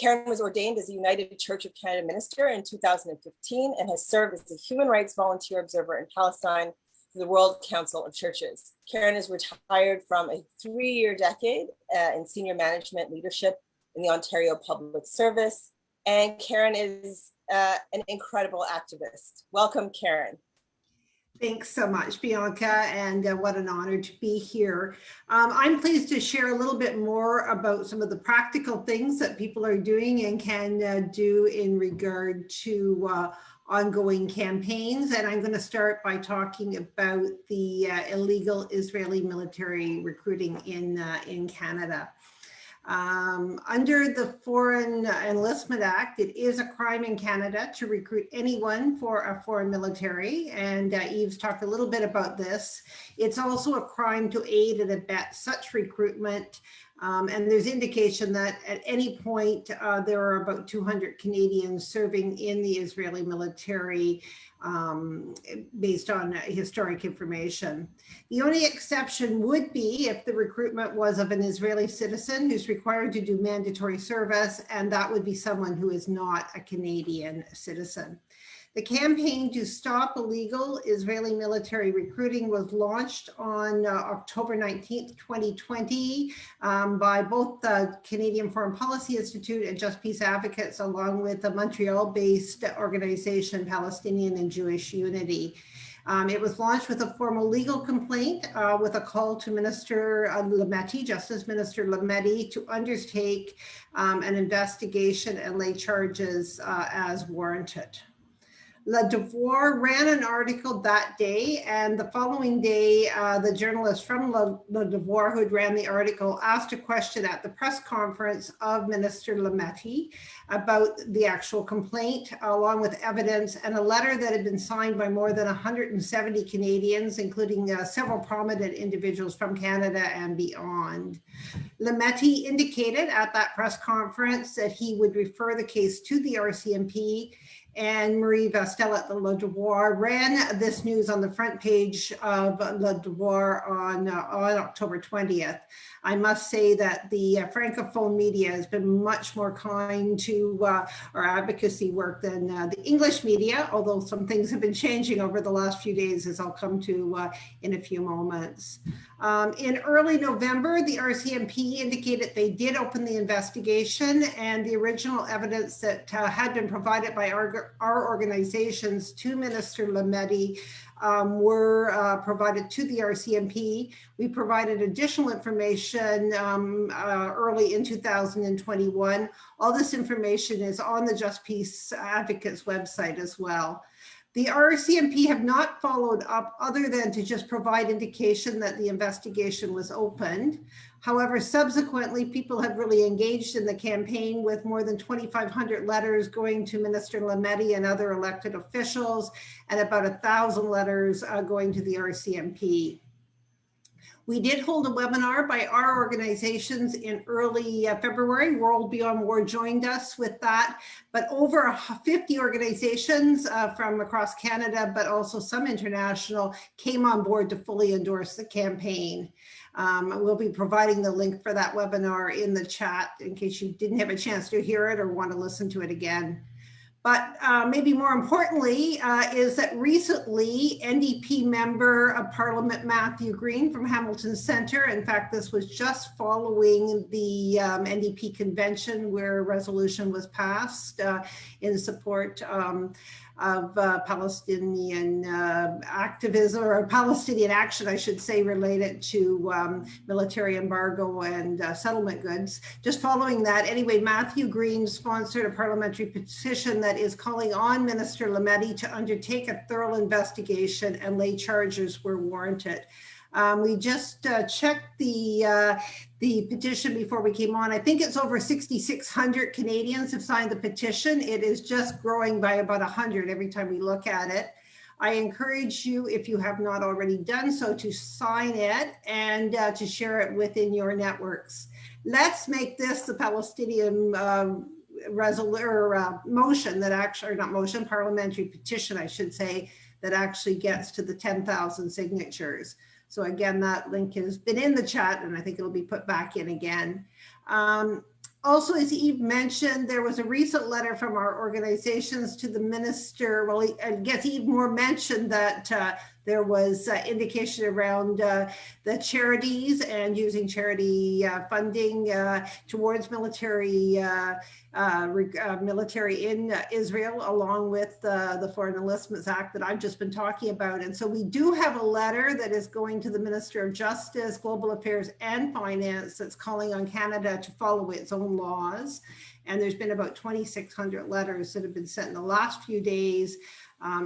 Karen was ordained as a United Church of Canada minister in 2015 and has served as a human rights volunteer observer in Palestine for the World Council of Churches. Karen is retired from a 3-year decade in senior management leadership in the Ontario Public Service. And Karen is an incredible activist. Welcome, Karen. Thanks so much, Bianca, and what an honor to be here. I'm pleased to share a little bit more about some of the practical things that people are doing and can do in regard to ongoing campaigns. And I'm going to start by talking about the illegal Israeli military recruiting in Canada. Under the Foreign Enlistment Act, it is a crime in Canada to recruit anyone for a foreign military, and Yves talked a little bit about this. It's also a crime to aid and abet such recruitment, and there's indication that at any point there are about 200 Canadians serving in the Israeli military based on historic information. The only exception would be if the recruitment was of an Israeli citizen who's required to do mandatory service, and that would be someone who is not a Canadian citizen. The campaign to stop illegal Israeli military recruiting was launched on October 19th, 2020 by both the Canadian Foreign Policy Institute and Just Peace Advocates, along with the Montreal-based organization Palestinian and Jewish Unity. It was launched with a formal legal complaint with a call to Minister Lametti, Justice Minister Lametti, to undertake an investigation and lay charges as warranted. Le Devoir ran an article that day, and the following day, the journalist from Le Devoir who had ran the article asked a question at the press conference of Minister Lametti about the actual complaint, along with evidence and a letter that had been signed by more than 170 Canadians, including several prominent individuals from Canada and beyond. Lametti indicated at that press conference that he would refer the case to the RCMP, and Marie Vastel at the Le Devoir ran this news on the front page of Le Devoir on October 20th. I must say that the Francophone media has been much more kind to our advocacy work than the English media, although some things have been changing over the last few days, as I'll come to in a few moments. In early November, the RCMP indicated they did open the investigation, and the original evidence that had been provided by our organizations to Minister Lametti were provided to the RCMP. We provided additional information early in 2021. All this information is on the Just Peace Advocates website as well. The RCMP have not followed up other than to just provide indication that the investigation was opened. However, subsequently, people have really engaged in the campaign with more than 2,500 letters going to Minister Lametti and other elected officials, and about 1,000 letters going to the RCMP. We did hold a webinar by our organizations in early February. World Beyond War joined us with that, but over 50 organizations from across Canada, but also some international, came on board to fully endorse the campaign. We'll be providing the link for that webinar in the chat in case you didn't have a chance to hear it or want to listen to it again. But maybe more importantly is that recently NDP member of Parliament Matthew Green from Hamilton Centre, in fact this was just following the NDP convention where a resolution was passed in support of Palestinian activism, or Palestinian action, I should say, related to military embargo and settlement goods. Just following that, anyway, Matthew Green sponsored a parliamentary petition that is calling on Minister Lametti to undertake a thorough investigation and lay charges where warranted. We just checked the petition before we came on. I think it's over 6,600 Canadians have signed the petition. It is just growing by about 100 every time we look at it. I encourage you, if you have not already done so, to sign it and to share it within your networks. Let's make this the Palestinian motion that actually, or not motion, parliamentary petition, I should say, that actually gets to the 10,000 signatures. So again, that link has been in the chat and I think it'll be put back in again. Also, as Yves mentioned, there was a recent letter from our organizations to the minister. Well, I guess Yves more mentioned that there was indication around the charities and using charity funding towards military in Israel, along with the Foreign Enlistments Act that I've just been talking about. And so we do have a letter that is going to the Minister of Justice, Global Affairs and Finance that's calling on Canada to follow its own laws. And there's been about 2,600 letters that have been sent in the last few days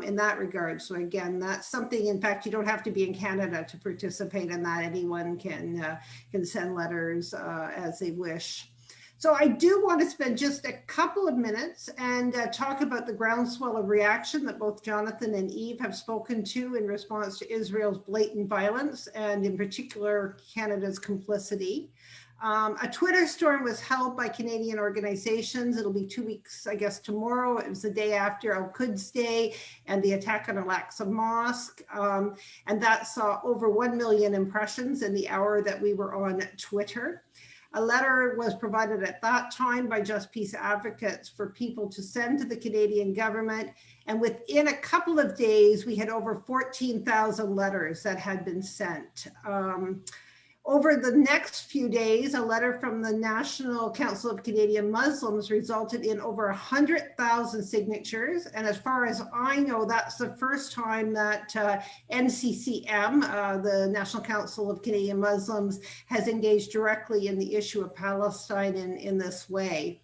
in that regard. So again, that's something, in fact, you don't have to be in Canada to participate in that. Anyone can send letters as they wish. So I do want to spend just a couple of minutes and talk about the groundswell of reaction that both Jonathan and Yves have spoken to in response to Israel's blatant violence, and in particular, Canada's complicity. A Twitter storm was held by Canadian organizations. It'll be 2 weeks, I guess, tomorrow. It was the day after Al-Quds Day and the attack on Al-Aqsa Mosque. And that saw over 1 million impressions in the hour that we were on Twitter. A letter was provided at that time by Just Peace Advocates for people to send to the Canadian government. And within a couple of days, we had over 14,000 letters that had been sent. Over the next few days, a letter from the National Council of Canadian Muslims resulted in over 100,000 signatures. And as far as I know, that's the first time that NCCM, the National Council of Canadian Muslims, has engaged directly in the issue of Palestine in this way.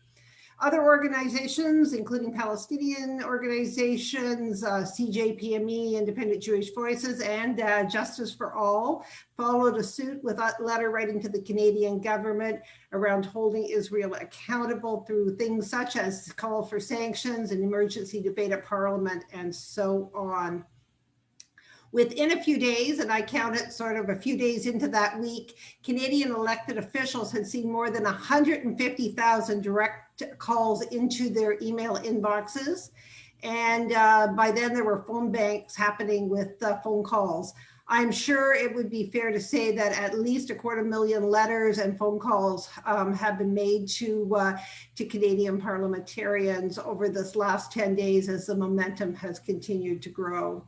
Other organizations, including Palestinian organizations, CJPME, Independent Jewish Voices, and Justice for All, followed a suit with a letter writing to the Canadian government around holding Israel accountable through things such as call for sanctions, an emergency debate at Parliament, and so on. Within a few days, and I count it sort of a few days into that week, Canadian elected officials had seen more than 150,000 direct calls into their email inboxes. And by then there were phone banks happening with phone calls. I'm sure it would be fair to say that at least 250,000 letters and phone calls have been made to Canadian parliamentarians over this last 10 days as the momentum has continued to grow.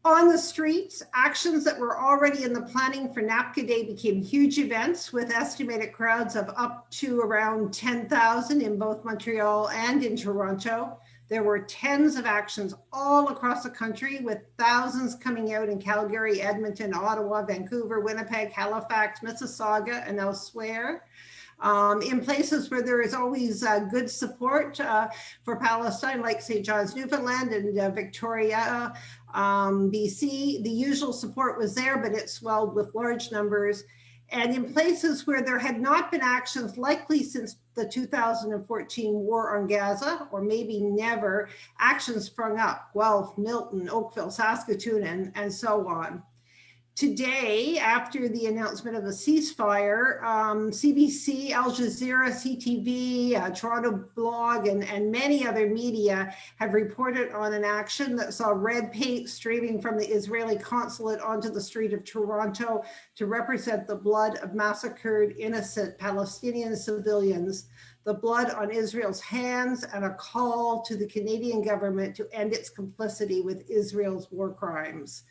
On the streets, actions that were already in the planning for NAPCA Day became huge events with estimated crowds of up to around 10,000 in both Montreal and in Toronto. There were tens of actions all across the country, with thousands coming out in Calgary, Edmonton, Ottawa, Vancouver, Winnipeg, Halifax, Mississauga, and elsewhere. In places where there is always good support for Palestine, like St. John's, Newfoundland, and Victoria, BC, the usual support was there, but it swelled with large numbers. And in places where there had not been actions, likely since the 2014 war on Gaza, or maybe never, actions sprung up: Guelph, Milton, Oakville, Saskatoon, and so on. Today, after the announcement of a ceasefire, CBC, Al Jazeera, CTV, Toronto Blog, and many other media have reported on an action that saw red paint streaming from the Israeli consulate onto the street of Toronto to represent the blood of massacred innocent Palestinian civilians, the blood on Israel's hands, and a call to the Canadian government to end its complicity with Israel's war crimes.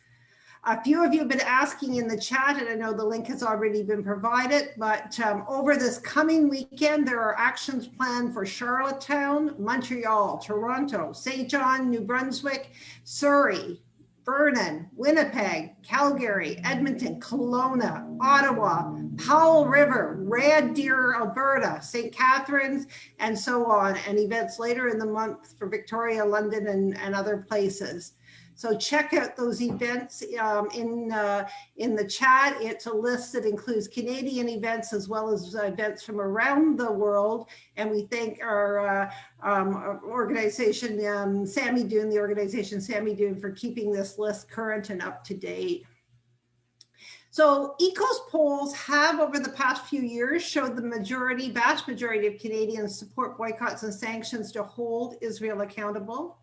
A few of you have been asking in the chat, and I know the link has already been provided, but over this coming weekend, there are actions planned for Charlottetown, Montreal, Toronto, St. John, New Brunswick, Surrey, Vernon, Winnipeg, Calgary, Edmonton, Kelowna, Ottawa, Powell River, Red Deer, Alberta, St. Catharines, and so on, and events later in the month for Victoria, London, and other places. So check out those events in the chat. It's a list that includes Canadian events as well as events from around the world. And we thank our organization, Sammy Doon, the organization Sammy Doon, for keeping this list current and up to date. So ECO's polls have over the past few years showed the vast majority of Canadians support boycotts and sanctions to hold Israel accountable.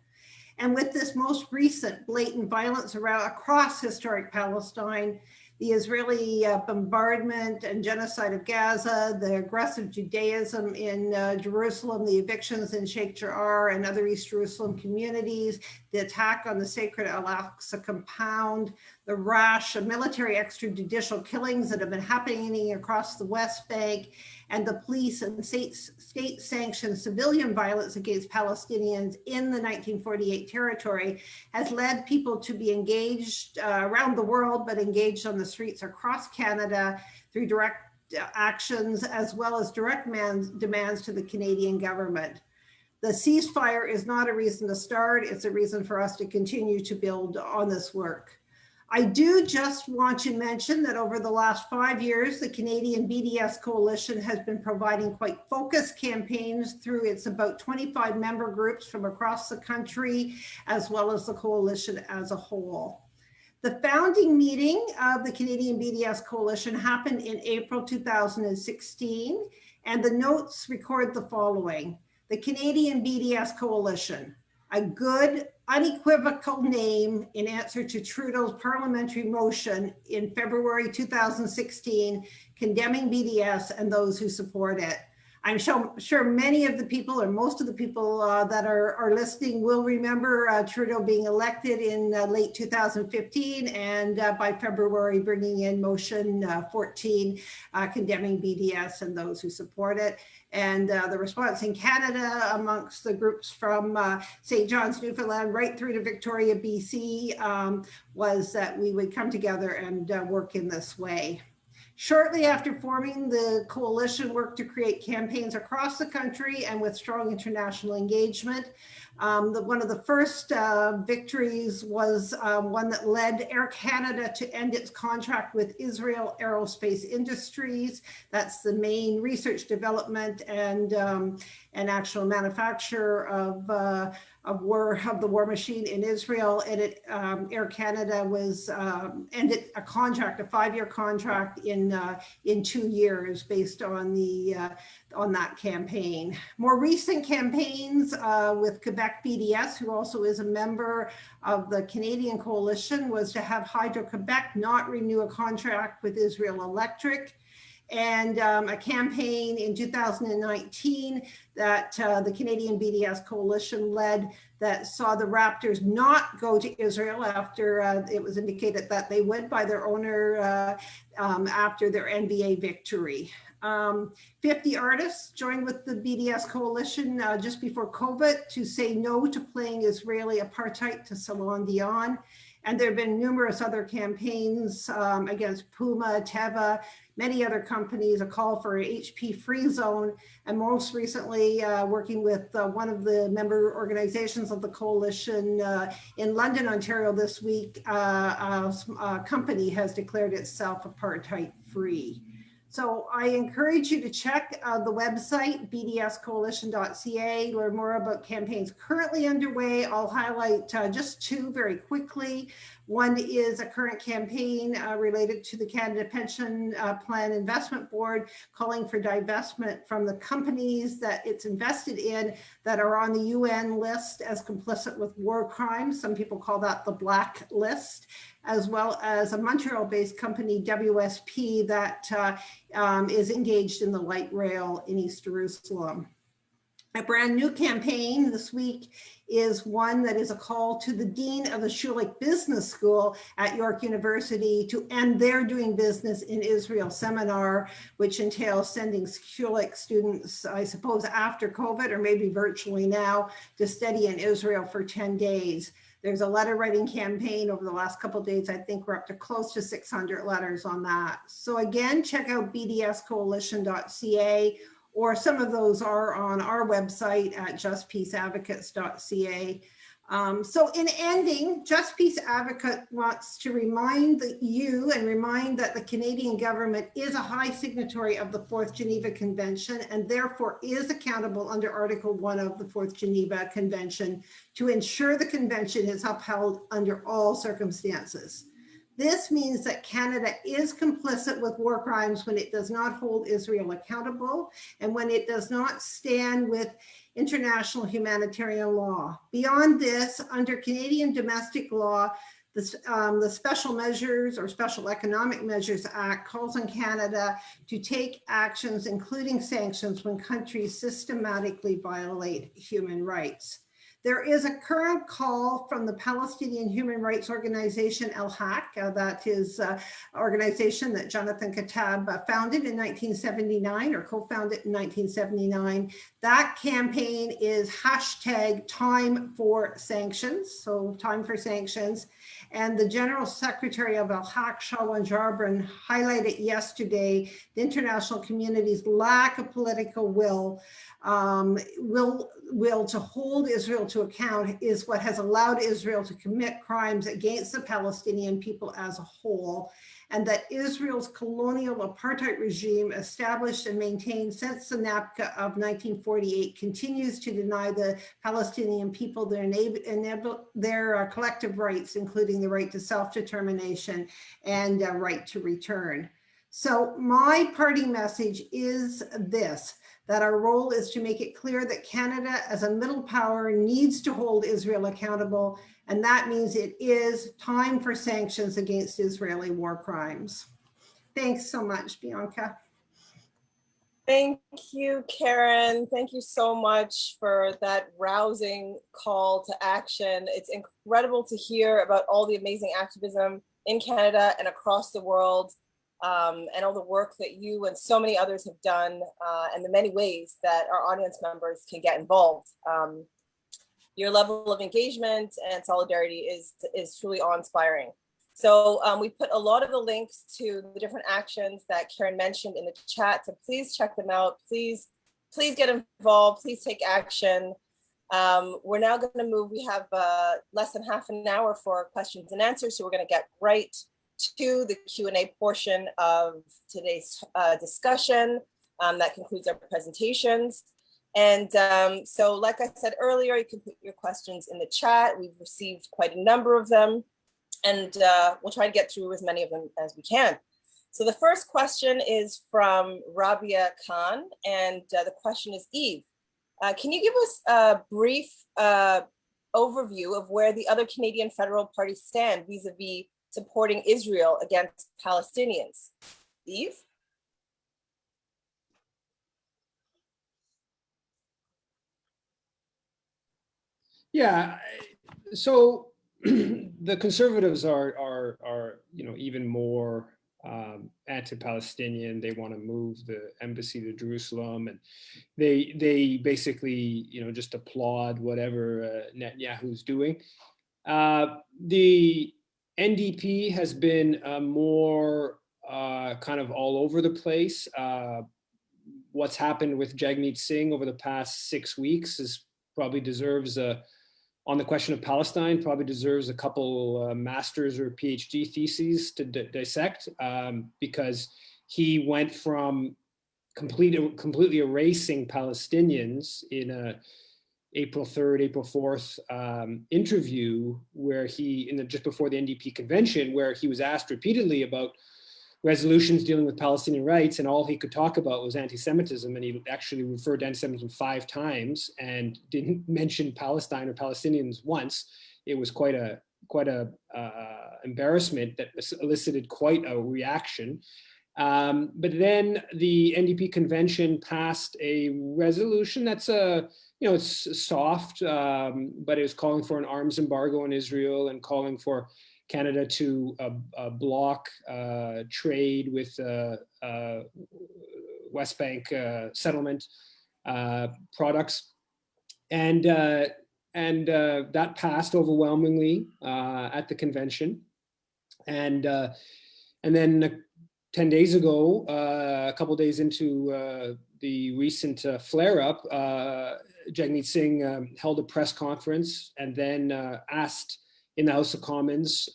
And with this most recent blatant violence across historic Palestine, The Israeli bombardment and genocide of Gaza, the aggressive Judaism in Jerusalem, the evictions in Sheikh Jarrah and other East Jerusalem communities, the attack on the sacred Al-Aqsa compound, the rash of military extrajudicial killings that have been happening across the West Bank, and the police and state-sanctioned civilian violence against Palestinians in the 1948 territory has led people to be engaged around the world, but engaged on the streets across Canada through direct actions as well as direct demands to the Canadian government. The ceasefire is not a reason to start, it's a reason for us to continue to build on this work. I do just want to mention that over the last 5 years, the Canadian Bds Coalition has been providing quite focused campaigns through its about 25 member groups from across the country, as well as the coalition as a whole. The founding meeting of the Canadian Bds Coalition happened in April 2016, and the notes record the following. The Canadian Bds Coalition, a good, unequivocal name in answer to Trudeau's parliamentary motion in February 2016, condemning BDS and those who support it. I'm sure many of the people, or most of the people that are listening will remember Trudeau being elected in late 2015, and by February bringing in motion 14, condemning BDS and those who support it. And the response in Canada amongst the groups from St. John's, Newfoundland, right through to Victoria, BC, was that we would come together and work in this way. Shortly after forming, the coalition worked to create campaigns across the country and with strong international engagement. One of the first victories was one that led Air Canada to end its contract with Israel Aerospace Industries. That's the main research, development, and actual manufacturer of the war machine in Israel. And Air Canada was ended a contract, a 5-year contract in 2 years based on that campaign. More recent campaigns with Quebec BDS, who also is a member of the Canadian Coalition, was to have Hydro-Quebec not renew a contract with Israel Electric, and a campaign in 2019 that the Canadian BDS Coalition led that saw the Raptors not go to Israel after it was indicated that they would by their owner after their NBA victory. 50 artists joined with the BDS Coalition just before COVID to say no to playing Israeli apartheid to Celine Dion. And there have been numerous other campaigns against Puma, Teva, many other companies, a call for an HP free zone, and most recently working with one of the member organizations of the coalition in London, Ontario this week, a company has declared itself apartheid free. So I encourage you to check the website, bdscoalition.ca, learn more about campaigns currently underway. I'll highlight just 2 very quickly. One is a current campaign related to the Canada Pension Plan Investment Board, calling for divestment from the companies that it's invested in that are on the UN list as complicit with war crimes. Some people call that the black list, as well as a Montreal-based company, WSP, that is engaged in the light rail in East Jerusalem. A brand new campaign this week is one that is a call to the Dean of the Schulich Business School at York University to end their doing business in Israel seminar, which entails sending Schulich students, I suppose, after COVID or maybe virtually now, to study in Israel for 10 days. There's a letter writing campaign over the last couple of days. I think we're up to close to 600 letters on that. So again, check out bdscoalition.ca, or some of those are on our website at justpeaceadvocates.ca. So in ending, Just Peace Advocate wants to remind you and remind that the Canadian government is a high signatory of the 4th Geneva Convention and therefore is accountable under Article 1 of the 4th Geneva Convention to ensure the convention is upheld under all circumstances. This means that Canada is complicit with war crimes when it does not hold Israel accountable and when it does not stand with international humanitarian law. Beyond this, under Canadian domestic law, The Special Measures or Special Economic Measures Act calls on Canada to take actions, including sanctions, when countries systematically violate human rights. There is a current call from the Palestinian human rights organization Al-Haq, that is an organization that Jonathan Kuttab founded in 1979 or co-founded in 1979. That campaign is #TimeForSanctions, so time for sanctions. And the General Secretary of Al-Haq, Shawan Jarbran, highlighted yesterday the international community's lack of political will to hold Israel to account is what has allowed Israel to commit crimes against the Palestinian people as a whole, and that Israel's colonial apartheid regime, established and maintained since the NAPCA of 1948, continues to deny the Palestinian people their collective rights, including the right to self-determination and right to return. So my parting message is this, that our role is to make it clear that Canada as a middle power needs to hold Israel accountable, and that means it is time for sanctions against Israeli war crimes. Thanks so much, Bianca. Thank you, Karen. Thank you so much for that rousing call to action. It's incredible to hear about all the amazing activism in Canada and across the world. And all the work that you and so many others have done, and the many ways that our audience members can get involved. Your level of engagement and solidarity is truly awe-inspiring. So we put a lot of the links to the different actions that Karen mentioned in the chat, so please check them out. Please get involved, please take action. We're now gonna move, we have less than half an hour for questions and answers, so we're gonna get right to the Q&A portion of today's discussion. That concludes our presentations. And so like I said earlier, you can put your questions in the chat. We've received quite a number of them, and we'll try to get through as many of them as we can. So the first question is from Rabia Khan, and the question is, Yves, can you give us a brief overview of where the other Canadian federal parties stand vis-a-vis supporting Israel against Palestinians? Yves? Yeah, so the Conservatives are even more anti-Palestinian. They want to move the embassy to Jerusalem, and they basically just applaud whatever Netanyahu's doing. The NDP has been more kind of all over the place. What's happened with Jagmeet Singh over the past 6 weeks probably deserves on the question of Palestine, probably deserves a couple master's or PhD theses to dissect, because he went from completely erasing Palestinians in a April 3rd, April 4th interview where just before the NDP convention, where he was asked repeatedly about resolutions dealing with Palestinian rights, and all he could talk about was anti-Semitism, and he actually referred to anti-Semitism 5 times and didn't mention Palestine or Palestinians once. It was quite a embarrassment that elicited quite a reaction. But then the NDP convention passed a resolution that's it's soft, but it was calling for an arms embargo on Israel and calling for Canada to block trade with West Bank settlement products, and that passed overwhelmingly at the convention, and then 10 days ago, a couple of days into the recent flare-up, Jagmeet Singh held a press conference and then asked in the House of Commons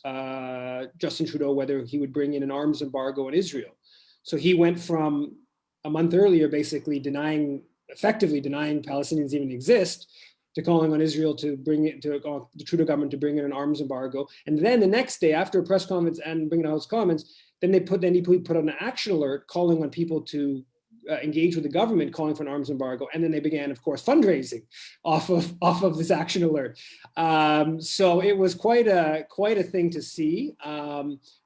Justin Trudeau whether he would bring in an arms embargo on Israel. So he went from a month earlier basically effectively denying Palestinians even exist, to calling on Israel to bring it, to the Trudeau government to bring in an arms embargo. And then the next day, after a press conference and bringing the House of Commons, then they put out an action alert calling on people to engage with the government calling for an arms embargo, and then they began, of course, fundraising off of this action alert. So it was quite a thing to see.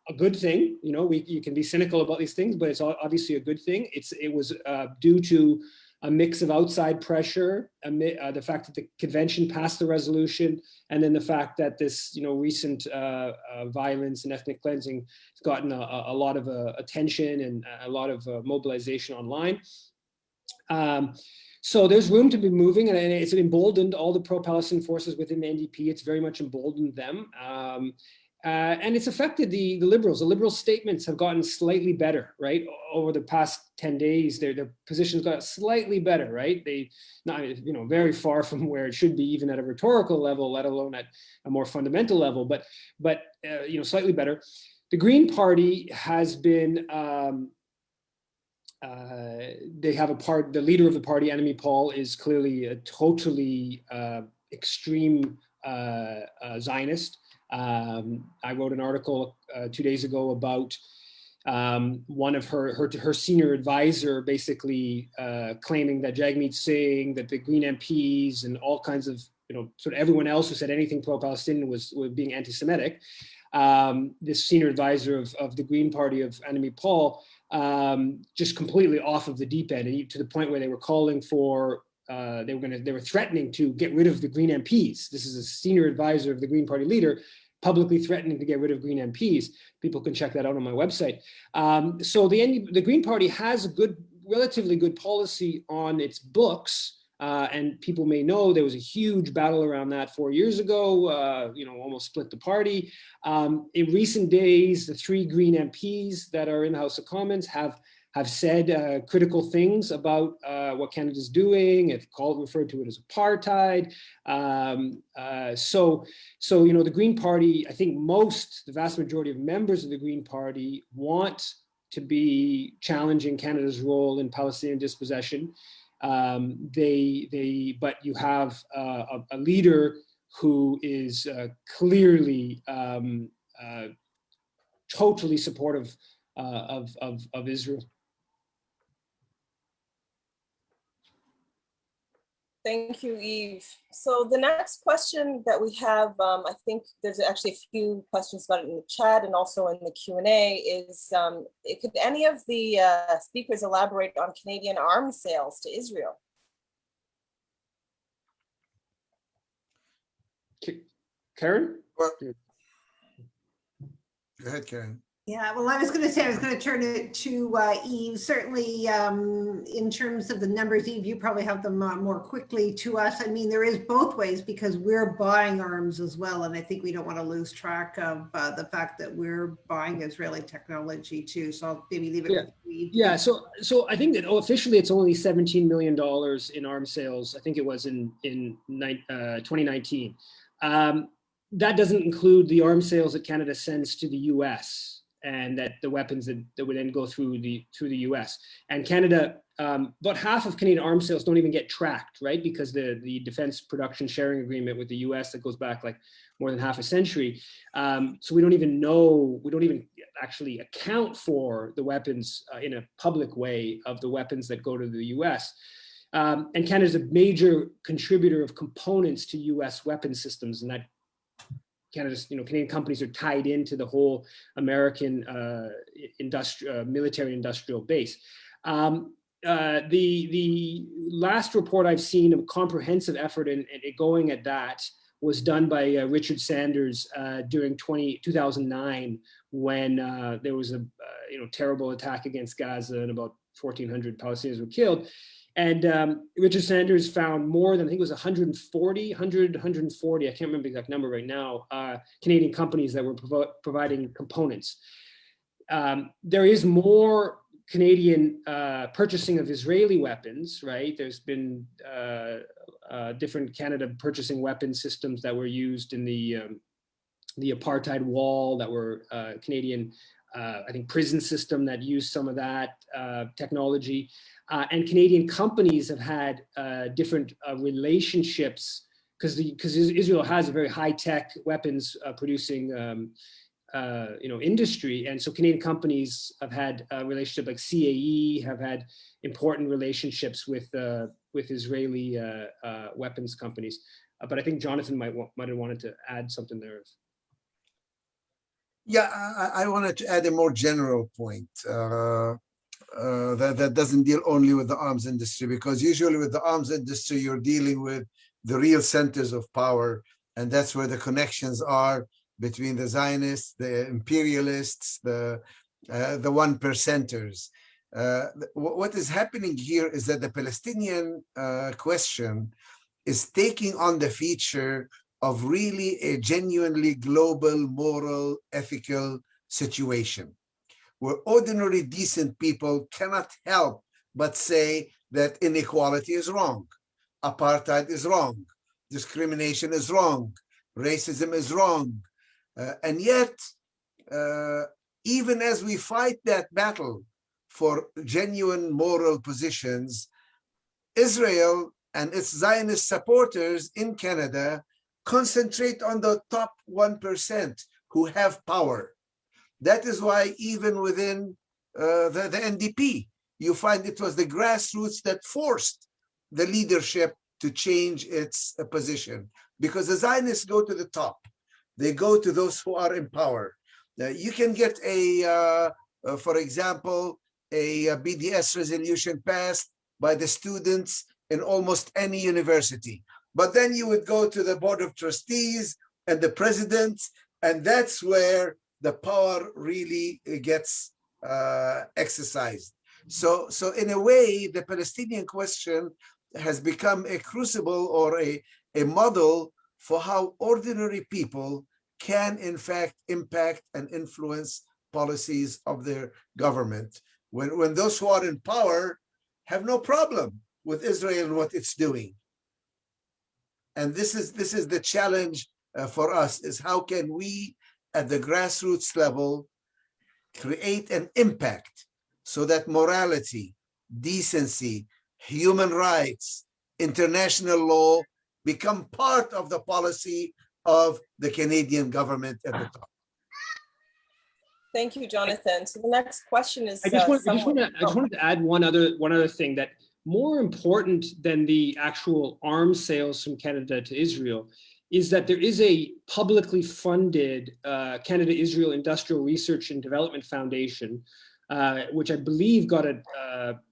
A good thing, you know, you can be cynical about these things, but it's obviously a good thing. It was due to a mix of outside pressure, the fact that the convention passed the resolution, and then the fact that this, you know, recent violence and ethnic cleansing has gotten a lot of attention and a lot of mobilization online. So there's room to be moving, and it's emboldened all the pro-Palestinian forces within the NDP. It's very much emboldened them. And it's affected the Liberals. The Liberal statements have gotten slightly better, right? Over the past 10 days, their positions got slightly better, right? They, not, you know, very far from where it should be, even at a rhetorical level, let alone at a more fundamental level, but you know, slightly better. The Green Party has been, they have the leader of the party, Enemy Paul, is clearly a totally extreme Zionist. I wrote an article 2 days ago about one of her senior advisor basically claiming that Jagmeet Singh, that the Green MPs and all kinds of, you know, sort of everyone else who said anything pro-Palestinian was being anti-Semitic. This senior advisor of the Green Party of Enemy Paul just completely off of the deep end, and to the point where they were calling for they were threatening to get rid of the Green MPs. This is a senior advisor of the Green Party leader, publicly threatening to get rid of Green MPs. People can check that out on my website. So the Green Party has a relatively good policy on its books, and people may know there was a huge battle around that 4 years ago. You know, almost split the party. In recent days, the 3 Green MPs that are in the House of Commons have said critical things about what Canada's doing. Have referred to it as apartheid. So you know, the Green Party, I think the vast majority of members of the Green Party want to be challenging Canada's role in Palestinian dispossession. But you have a leader who is clearly totally supportive of Israel. Thank you, Yves. So the next question that we have, I think there's actually a few questions about it in the chat and also in the Q&A, is could any of the speakers elaborate on Canadian arms sales to Israel? Karen? Well, go ahead, Karen. Yeah, well, I was going to turn it to Yves. Certainly, in terms of the numbers, Yves, you probably have them more quickly to us. I mean, there is both ways, because we're buying arms as well, and I think we don't want to lose track of the fact that we're buying Israeli technology too. So I'll maybe leave it with Yves. Yeah, so I think that officially it's only $17 million in arms sales. I think it was in 2019. That doesn't include the arms sales that Canada sends to the US, and that the weapons that would then go through the US. And Canada, about half of Canadian arms sales don't even get tracked, right? Because the defense production sharing agreement with the US that goes back like more than half a century. So we don't even actually account for the weapons in a public way of the weapons that go to the US. And Canada is a major contributor of components to US weapon systems, and that Canadian companies are tied into the whole American military industrial base. The last report I've seen of a comprehensive effort in going at that was done by Richard Sanders during 2009, when there was a terrible attack against Gaza and about 1,400 Palestinians were killed. And Richard Sanders found more than, I think it was 140, I can't remember the exact number right now, Canadian companies that were providing components. There is more Canadian purchasing of Israeli weapons, right? There's been different Canada purchasing weapon systems that were used in the apartheid wall, that were Canadian, I think, prison system that used some of that technology. And Canadian companies have had different relationships, because Israel has a very high-tech weapons producing industry. And so Canadian companies have had a relationship, like CAE have had important relationships with Israeli weapons companies. But I think Jonathan might have wanted to add something there. Yeah, I wanted to add a more general point that doesn't deal only with the arms industry, because usually with the arms industry, you're dealing with the real centers of power, and that's where the connections are between the Zionists, the imperialists, the one percenters. What is happening here is that the Palestinian question is taking on the feature of really a genuinely global, moral, ethical situation, where ordinary, decent people cannot help but say that inequality is wrong, apartheid is wrong, discrimination is wrong, racism is wrong. And yet, even as we fight that battle for genuine moral positions, Israel and its Zionist supporters in Canada concentrate on the top 1% who have power. That is why even within the NDP, you find it was the grassroots that forced the leadership to change its position, because the Zionists go to the top. They go to those who are in power. You can get for example, a BDS resolution passed by the students in almost any university. But then you would go to the Board of Trustees and the president, and that's where the power really gets exercised. So in a way, the Palestinian question has become a crucible or a model for how ordinary people can in fact impact and influence policies of their government, when those who are in power have no problem with Israel and what it's doing. And this is the challenge for us, is how can we at the grassroots level create an impact so that morality, decency, human rights, international law become part of the policy of the Canadian government at the top. Thank you, Jonathan. So the next question is. I just wanted to add one other thing, that more important than the actual arms sales from Canada to Israel is that there is a publicly funded Canada-Israel Industrial Research and Development Foundation, which I believe got an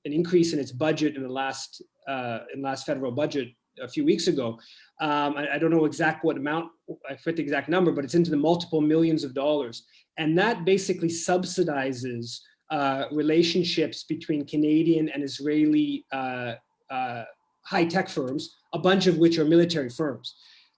increase in its budget in the last federal budget a few weeks ago. I don't know what amount, I forget the exact number, but it's into the multiple millions of dollars. And that basically subsidizes relationships between Canadian and Israeli high-tech firms, a bunch of which are military firms.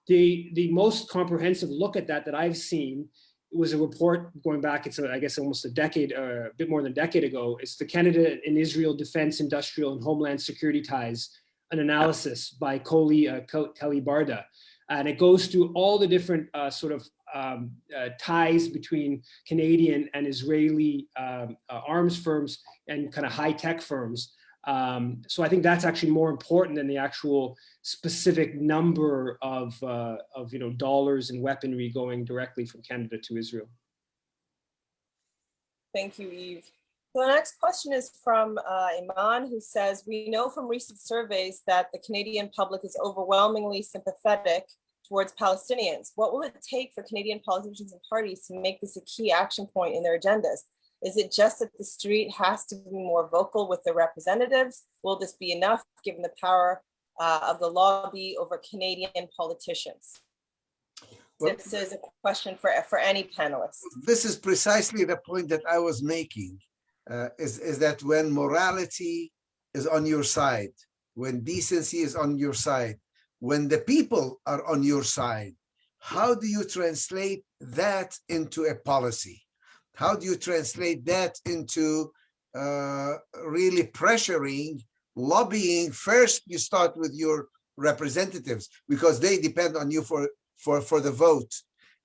The most comprehensive look at that I've seen was a report going back, it's I guess almost a decade, a bit more than a decade ago. It's the Canada and Israel Defense, Industrial and Homeland Security Ties, an analysis by Kelly Barda. And it goes through all the different ties between Canadian and Israeli arms firms and kind of high-tech firms. So I think that's actually more important than the actual specific number of dollars and weaponry going directly from Canada to Israel. Thank you, Yves. So the next question is from Iman, who says, we know from recent surveys that the Canadian public is overwhelmingly sympathetic towards Palestinians. What will it take for Canadian politicians and parties to make this a key action point in their agendas? Is it just that the street has to be more vocal with their representatives? Will this be enough given the power of the lobby over Canadian politicians? Well, this is a question for any panelist. This is precisely the point that I was making, is that when morality is on your side, when decency is on your side, when the people are on your side, how do you translate that into a policy? How do you translate that into really pressuring, lobbying? First, you start with your representatives because they depend on you for the vote.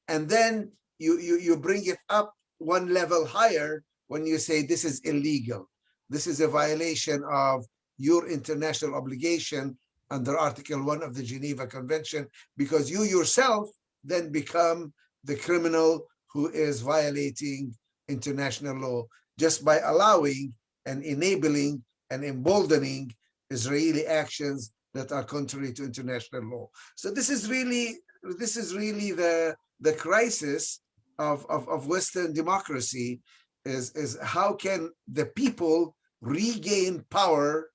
And then you bring it up one level higher when you say this is illegal. This is a violation of your international obligation under Article 1 of the Geneva Convention, because you yourself then become the criminal who is violating international law just by allowing and enabling and emboldening Israeli actions that are contrary to international law. So this is really the crisis of Western democracy, is how can the people regain power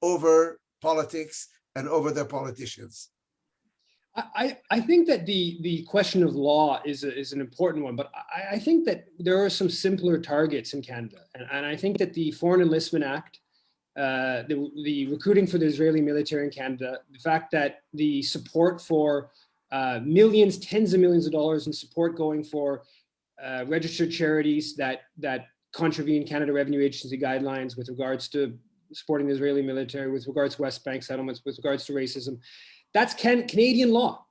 over politics and over their politicians. I think that the question of law is an important one, but I think that there are some simpler targets in Canada. And I think that the Foreign Enlistment Act, the recruiting for the Israeli military in Canada, the fact that the support for millions, tens of millions of dollars in support going for registered charities that contravene Canada Revenue Agency guidelines with regards to supporting the Israeli military, with regards to West Bank settlements, with regards to racism, that's Canadian law.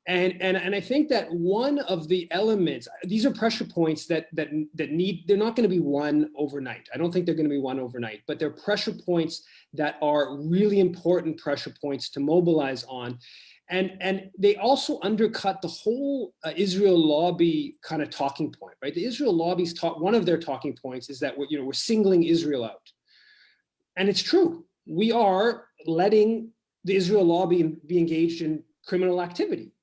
And I think that one of the elements, these are pressure points that need, they're not going to be won overnight. I don't think they're going to be won overnight, but they're pressure points that are really important pressure points to mobilize on. And they also undercut the whole Israel lobby kind of talking point, right? The Israel lobby's one of their talking points is that we're singling Israel out. And it's true. We are letting the Israel lobby be engaged in criminal activity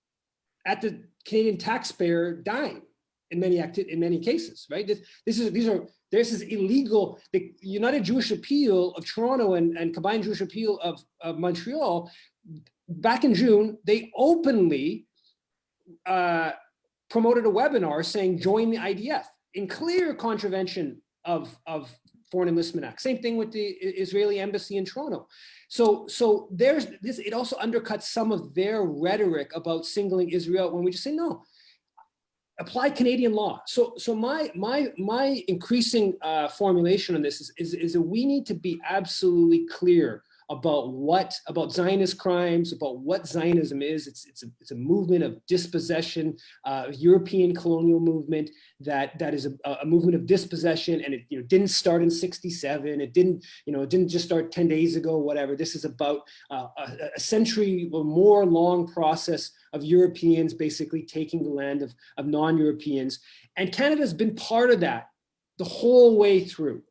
at the Canadian taxpayer dime in many cases, right? This is illegal. The United Jewish Appeal of Toronto and Combined Jewish Appeal of Montreal, back in June, they openly promoted a webinar saying join the IDF in clear contravention of Foreign Enlistment Act. Same thing with the Israeli embassy in Toronto. So there's this, it also undercuts some of their rhetoric about singling Israel when we just say, no, apply Canadian law. So my increasing formulation on this is that we need to be absolutely clear about Zionist crimes, about what Zionism is. It's a movement of dispossession, European colonial movement that is a movement of dispossession, and it didn't start in '67. It didn't just start 10 days ago, whatever. This is about a century or more long process of Europeans basically taking the land of non-Europeans, and Canada's been part of that the whole way through.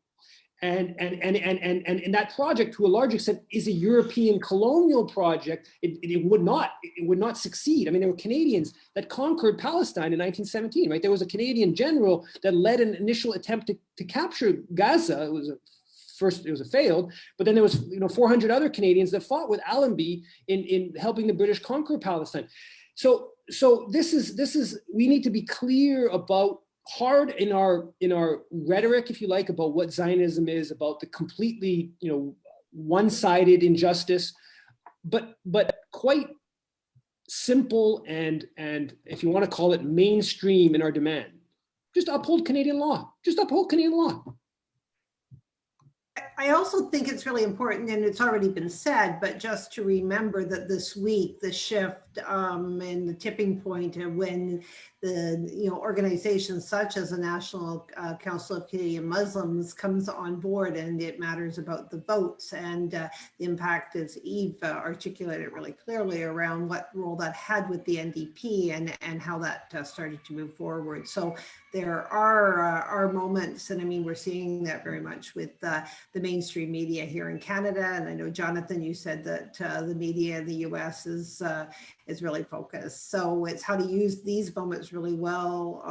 And that project, to a large extent, is a European colonial project. It would not succeed. I mean, there were Canadians that conquered Palestine in 1917, right? There was a Canadian general that led an initial attempt to capture Gaza. It was a failed, but then there was 400 other Canadians that fought with Allenby in helping the British conquer Palestine. So this is we need to be clear about, hard in our rhetoric, if you like, about what Zionism is, about the completely one-sided injustice, but quite simple and if you want to call it mainstream in our demand. Just uphold Canadian law. Just uphold Canadian law. I also think it's really important, and it's already been said, but just to remember that this week, the shift and the tipping point of when the organizations such as the National Council of Canadian Muslims comes on board, and it matters about the votes and the impact, as Yves articulated really clearly, around what role that had with the NDP and how that started to move forward. So there are moments, and I mean, we're seeing that very much with the mainstream media here in Canada. And I know, Jonathan, you said that the media in the US is really focused. So it's how to use these moments really well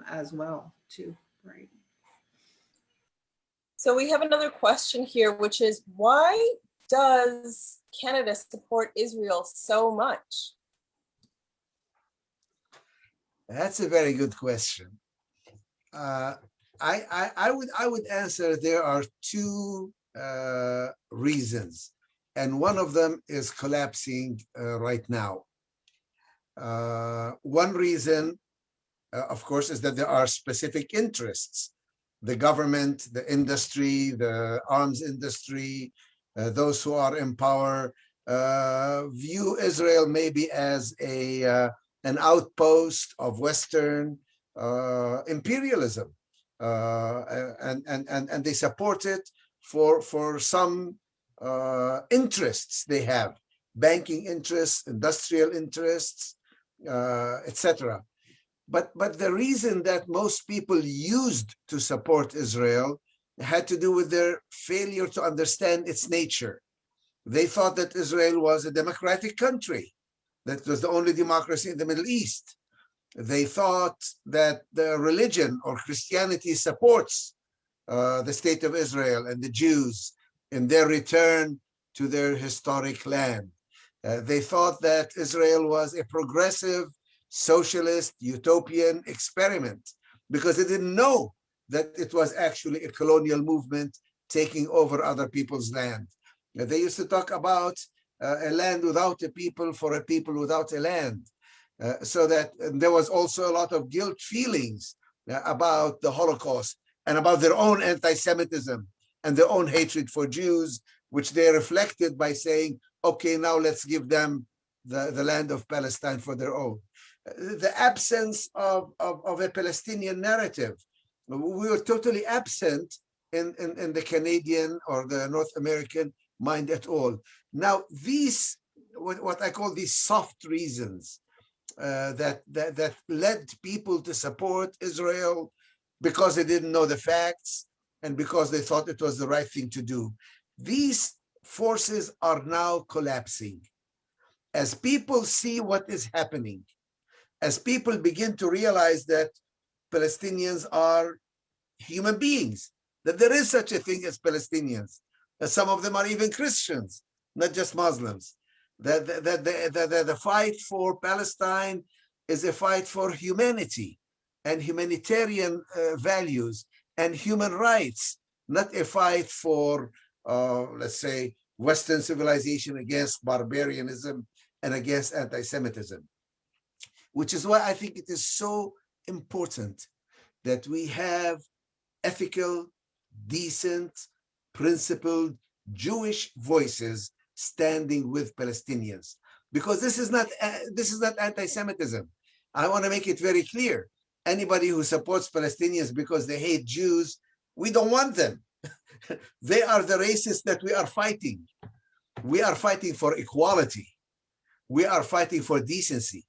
as well, too, right? So we have another question here, which is, why does Canada support Israel so much? That's a very good question. I would answer there are two reasons, and one of them is collapsing right now. One reason, of course, is that there are specific interests. The government, the industry, the arms industry, those who are in power view Israel maybe as an outpost of Western imperialism, and they support it for some interests they have, banking interests, industrial interests, etc. But the reason that most people used to support Israel had to do with their failure to understand its nature. They thought that Israel was a democratic country, that was the only democracy in the Middle East. They thought that the religion or Christianity supports the state of Israel and the Jews in their return to their historic land. They thought that Israel was a progressive, socialist, utopian experiment because they didn't know that it was actually a colonial movement taking over other people's land. They used to talk about a land without a people for a people without a land. So that there was also a lot of guilt feelings about the Holocaust and about their own anti-Semitism and their own hatred for Jews, which they reflected by saying, okay, now let's give them the land of Palestine for their own. The absence of a Palestinian narrative. We were totally absent in the Canadian or the North American mind at all. Now, these, what I call these soft reasons that led people to support Israel because they didn't know the facts and because they thought it was the right thing to do. These forces are now collapsing. As people see what is happening, as people begin to realize that Palestinians are human beings, that there is such a thing as Palestinians, that some of them are even Christians, not just Muslims, that the fight for Palestine is a fight for humanity and humanitarian values and human rights, not a fight for, let's say, Western civilization against barbarianism and against anti-Semitism, which is why I think it is so important that we have ethical, decent, principled Jewish voices standing with Palestinians, because this is not anti-Semitism. I want to make it very clear. Anybody who supports Palestinians because they hate Jews, we don't want them. They are the racists that we are fighting. We are fighting for equality. We are fighting for decency.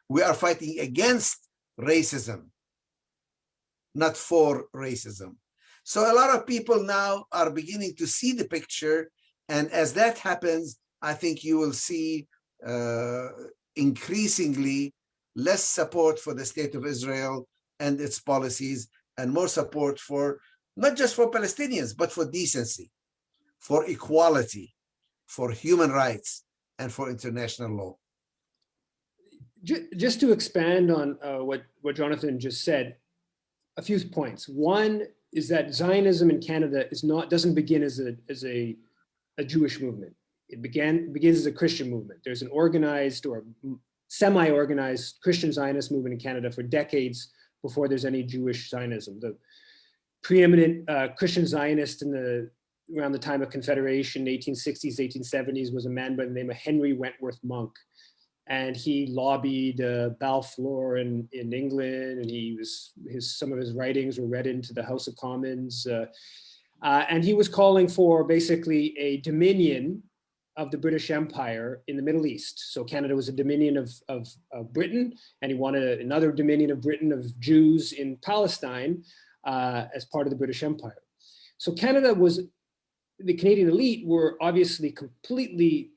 We are fighting against racism, not for racism. So a lot of people now are beginning to see the picture. And as that happens, I think you will see increasingly less support for the state of Israel and its policies, and more support for, not just for Palestinians, but for decency, for equality, for human rights, and for international law. Just to expand on what Jonathan just said, a few points. One is that Zionism in Canada doesn't begin as a Jewish movement. It begins as a Christian movement. There's an organized or semi-organized Christian Zionist movement in Canada for decades before there's any Jewish Zionism. The preeminent Christian Zionist around the time of Confederation, 1860s, 1870s, was a man by the name of Henry Wentworth Monk. And he lobbied Balfour in England, and some of his writings were read into the House of Commons. And he was calling for basically a dominion of the British Empire in the Middle East. So Canada was a dominion of Britain, and he wanted another dominion of Britain of Jews in Palestine as part of the British Empire. So the Canadian elite were obviously completely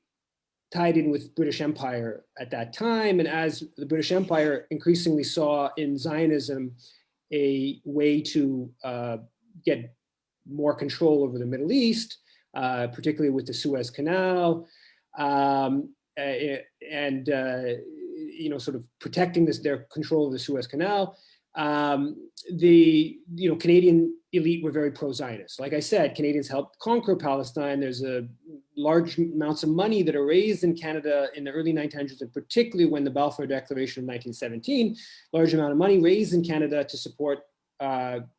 tied in with British Empire at that time. And as the British Empire increasingly saw in Zionism a way to get more control over the Middle East, particularly with the Suez Canal, and sort of protecting their control of the Suez Canal, the Canadian elite were very pro-Zionist. Like I said, Canadians helped conquer Palestine. There's a large amounts of money that are raised in Canada in the early 1900s, and particularly when the Balfour Declaration of 1917, large amount of money raised in Canada to support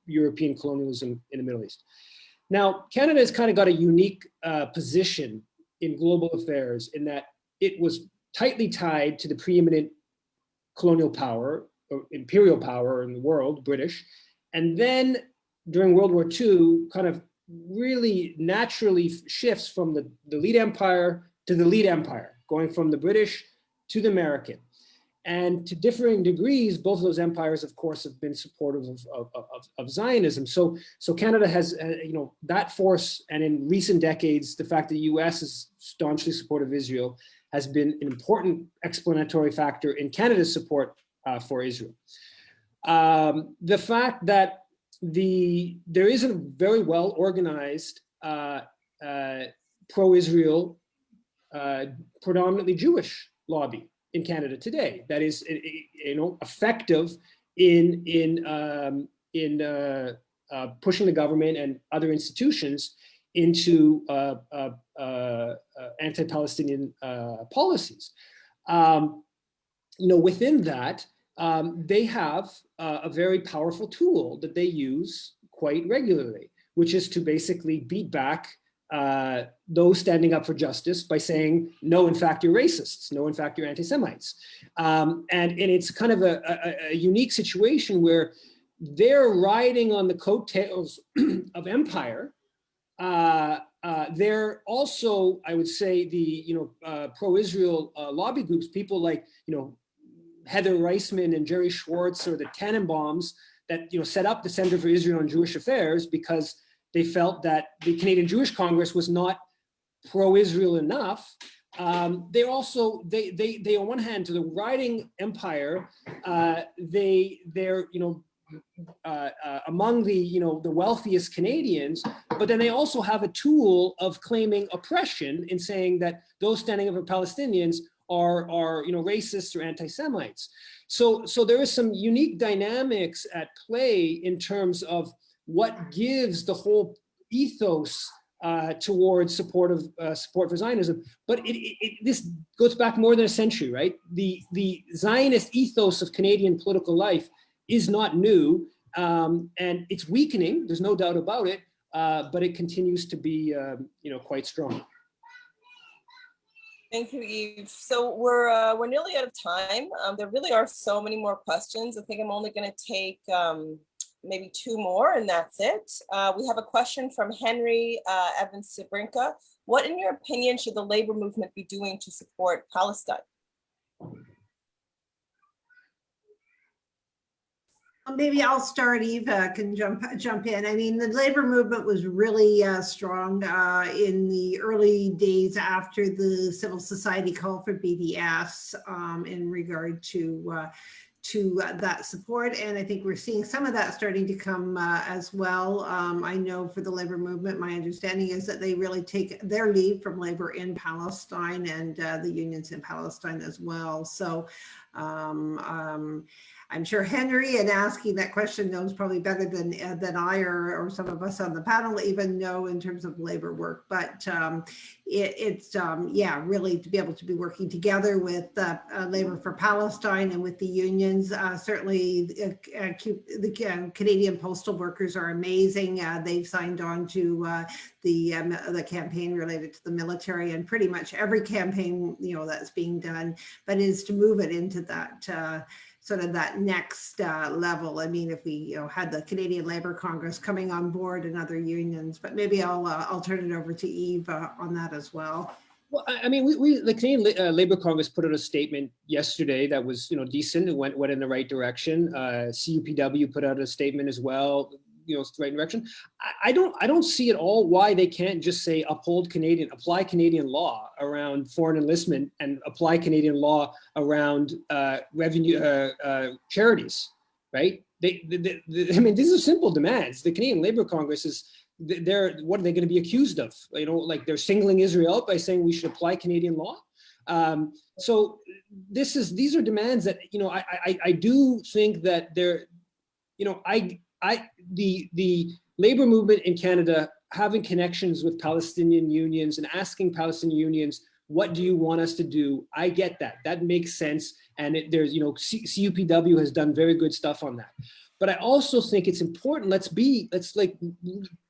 European colonialism in the Middle East. Now, Canada has kind of got a unique position in global affairs in that it was tightly tied to the preeminent colonial power, or imperial power in the world, British. And then during World War II, kind of really naturally shifts from the lead empire to the lead empire, going from the British to the American. And to differing degrees, both of those empires, of course, have been supportive of Zionism. So Canada has, that force, and in recent decades, the fact that the US is staunchly supportive of Israel has been an important explanatory factor in Canada's support for Israel. The fact that there is a very well organized pro-Israel, predominantly Jewish lobby in Canada today that is, effective in pushing the government and other institutions into anti-Palestinian policies. Within that, they have a very powerful tool that they use quite regularly, which is to basically beat back those standing up for justice by saying, no, in fact, you're racists. No, in fact, you're anti-Semites. And it's kind of a unique situation where they're riding on the coattails of empire. They're also, I would say, the pro-Israel lobby groups, people like Heather Reisman and Jerry Schwartz, or the Tannenbaums that set up the Center for Israel and Jewish Affairs because they felt that the Canadian Jewish Congress was not pro-Israel enough. They also, they on one hand, to the riding empire, they're among the wealthiest Canadians, but then they also have a tool of claiming oppression in saying that those standing up for Palestinians are racists or anti-Semites. So there is some unique dynamics at play in terms of what gives the whole ethos towards support for Zionism. But this goes back more than a century, right? The Zionist ethos of Canadian political life is not new, and it's weakening. There's no doubt about it, but it continues to be, quite strong. Thank you, Yves. So we're nearly out of time. There really are so many more questions. I think I'm only going to take maybe two more, and that's it. We have a question from Henry Evans Sabrinka. What, in your opinion, should the labor movement be doing to support Palestine? Maybe I'll start. Eva can jump in. I mean, the labor movement was really strong in the early days after the civil society called for BDS in regard to that support. And I think we're seeing some of that starting to come as well. I know for the labor movement, my understanding is that they really take their lead from labor in Palestine and the unions in Palestine as well. So I'm sure Henry, in asking that question, knows probably better than I or some of us on the panel even know in terms of labor work. But it's really to be able to be working together with Labor for Palestine and with the unions. Certainly, the Canadian postal workers are amazing. They've signed on to the campaign related to the military, and pretty much every campaign that's being done, but is to move it into that sort of that next level. I mean, if we had the Canadian Labour Congress coming on board and other unions, but maybe I'll turn it over to Yves on that as well. Well, I mean, the Canadian Labour Congress put out a statement yesterday that was decent. It went in the right direction. CUPW put out a statement as well. The right direction. I don't see at all why they can't just say apply Canadian law around foreign enlistment and apply Canadian law around revenue charities, right? I mean, these are simple demands. The Canadian Labour Congress what are they going to be accused of? Like they're singling Israel out by saying we should apply Canadian law. So these are demands that I do think that they're the labor movement in Canada having connections with Palestinian unions and asking Palestinian unions, what do you want us to do? I get that. That makes sense. And CUPW has done very good stuff on that. But I also think it's important, let's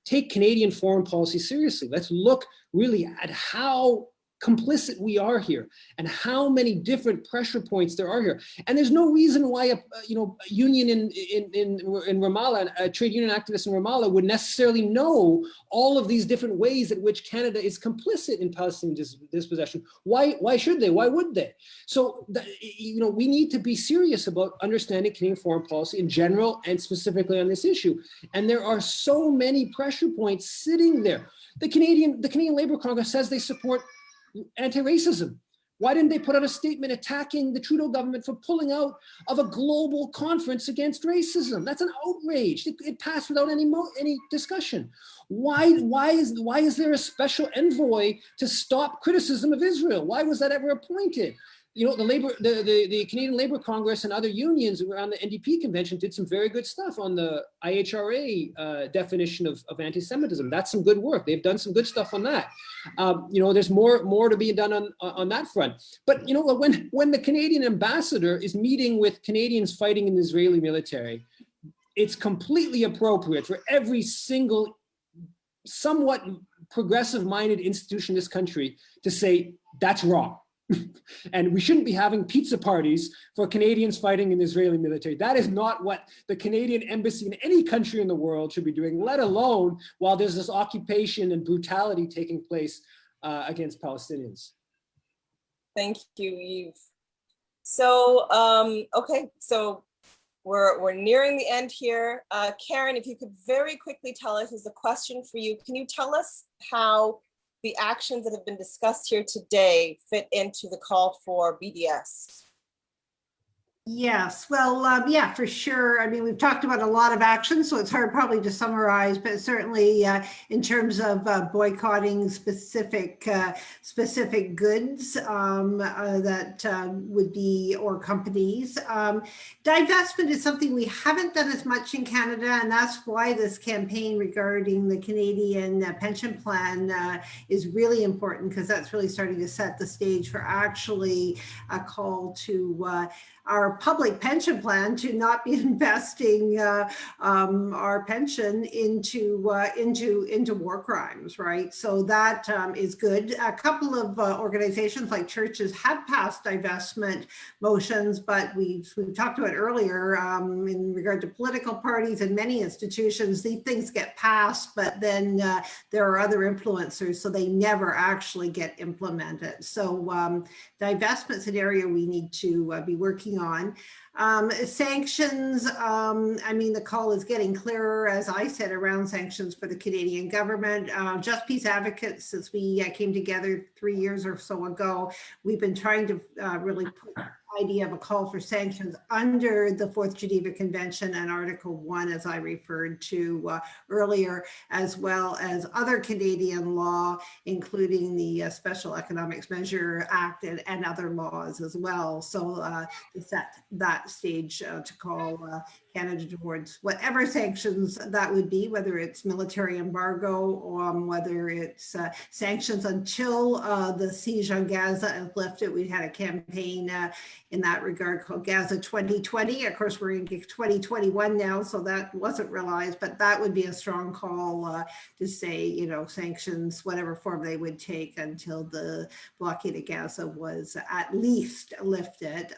take Canadian foreign policy seriously. Let's look really at how complicit we are here and how many different pressure points there are here. And there's no reason why a union in Ramallah, a trade union activist in Ramallah would necessarily know all of these different ways in which Canada is complicit in Palestinian dispossession. Why should they? Why would they? So, we need to be serious about understanding Canadian foreign policy in general and specifically on this issue. And there are so many pressure points sitting there. The Canadian Labour Congress says they support anti-racism. Why didn't they put out a statement attacking the Trudeau government for pulling out of a global conference against racism? That's an outrage. It passed without any discussion. Why is there a special envoy to stop criticism of Israel? Why was that ever appointed? The Canadian Labour Congress and other unions around the NDP convention did some very good stuff on the IHRA definition of anti-Semitism. That's some good work. They've done some good stuff on that. There's more to be done on that front. But when the Canadian ambassador is meeting with Canadians fighting in the Israeli military, it's completely appropriate for every single somewhat progressive-minded institution in this country to say that's wrong. And we shouldn't be having pizza parties for Canadians fighting in the Israeli military. That is not what the Canadian embassy in any country in the world should be doing, let alone while there's this occupation and brutality taking place against Palestinians. Thank you, Yves. So, okay, so we're nearing the end here. Karen, if you could very quickly tell us, as a question for you, can you tell us how the actions that have been discussed here today fit into the call for BDS? Yes, well, yeah, for sure. I mean, we've talked about a lot of actions, so it's hard probably to summarize, but certainly in terms of boycotting specific goods that would be, or companies. Divestment is something we haven't done as much in Canada, and that's why this campaign regarding the Canadian pension plan is really important, because that's really starting to set the stage for actually a call to our public pension plan to not be investing our pension into war crimes, right? So that is good. A couple of organizations like churches have passed divestment motions, but we've talked about earlier in regard to political parties and many institutions, these things get passed, but then there are other influencers, so they never actually get implemented. So divestment's an area we need to be working on. Sanctions, I mean, the call is getting clearer, as I said, around sanctions for the Canadian government. Just Peace Advocates, since we came together 3 years or so ago, we've been trying to really put the idea of a call for sanctions under the 4th Geneva Convention and Article 1, as I referred to earlier, as well as other Canadian law, including the Special Economics Measure Act and other laws as well. So to set that stage to call Canada towards whatever sanctions that would be, whether it's military embargo or whether it's sanctions until the siege on Gaza is lifted. We had a campaign in that regard called Gaza 2020. Of course, we're in 2021 now, so that wasn't realized, but that would be a strong call to say, you know, sanctions, whatever form they would take until the blockade of Gaza was at least lifted.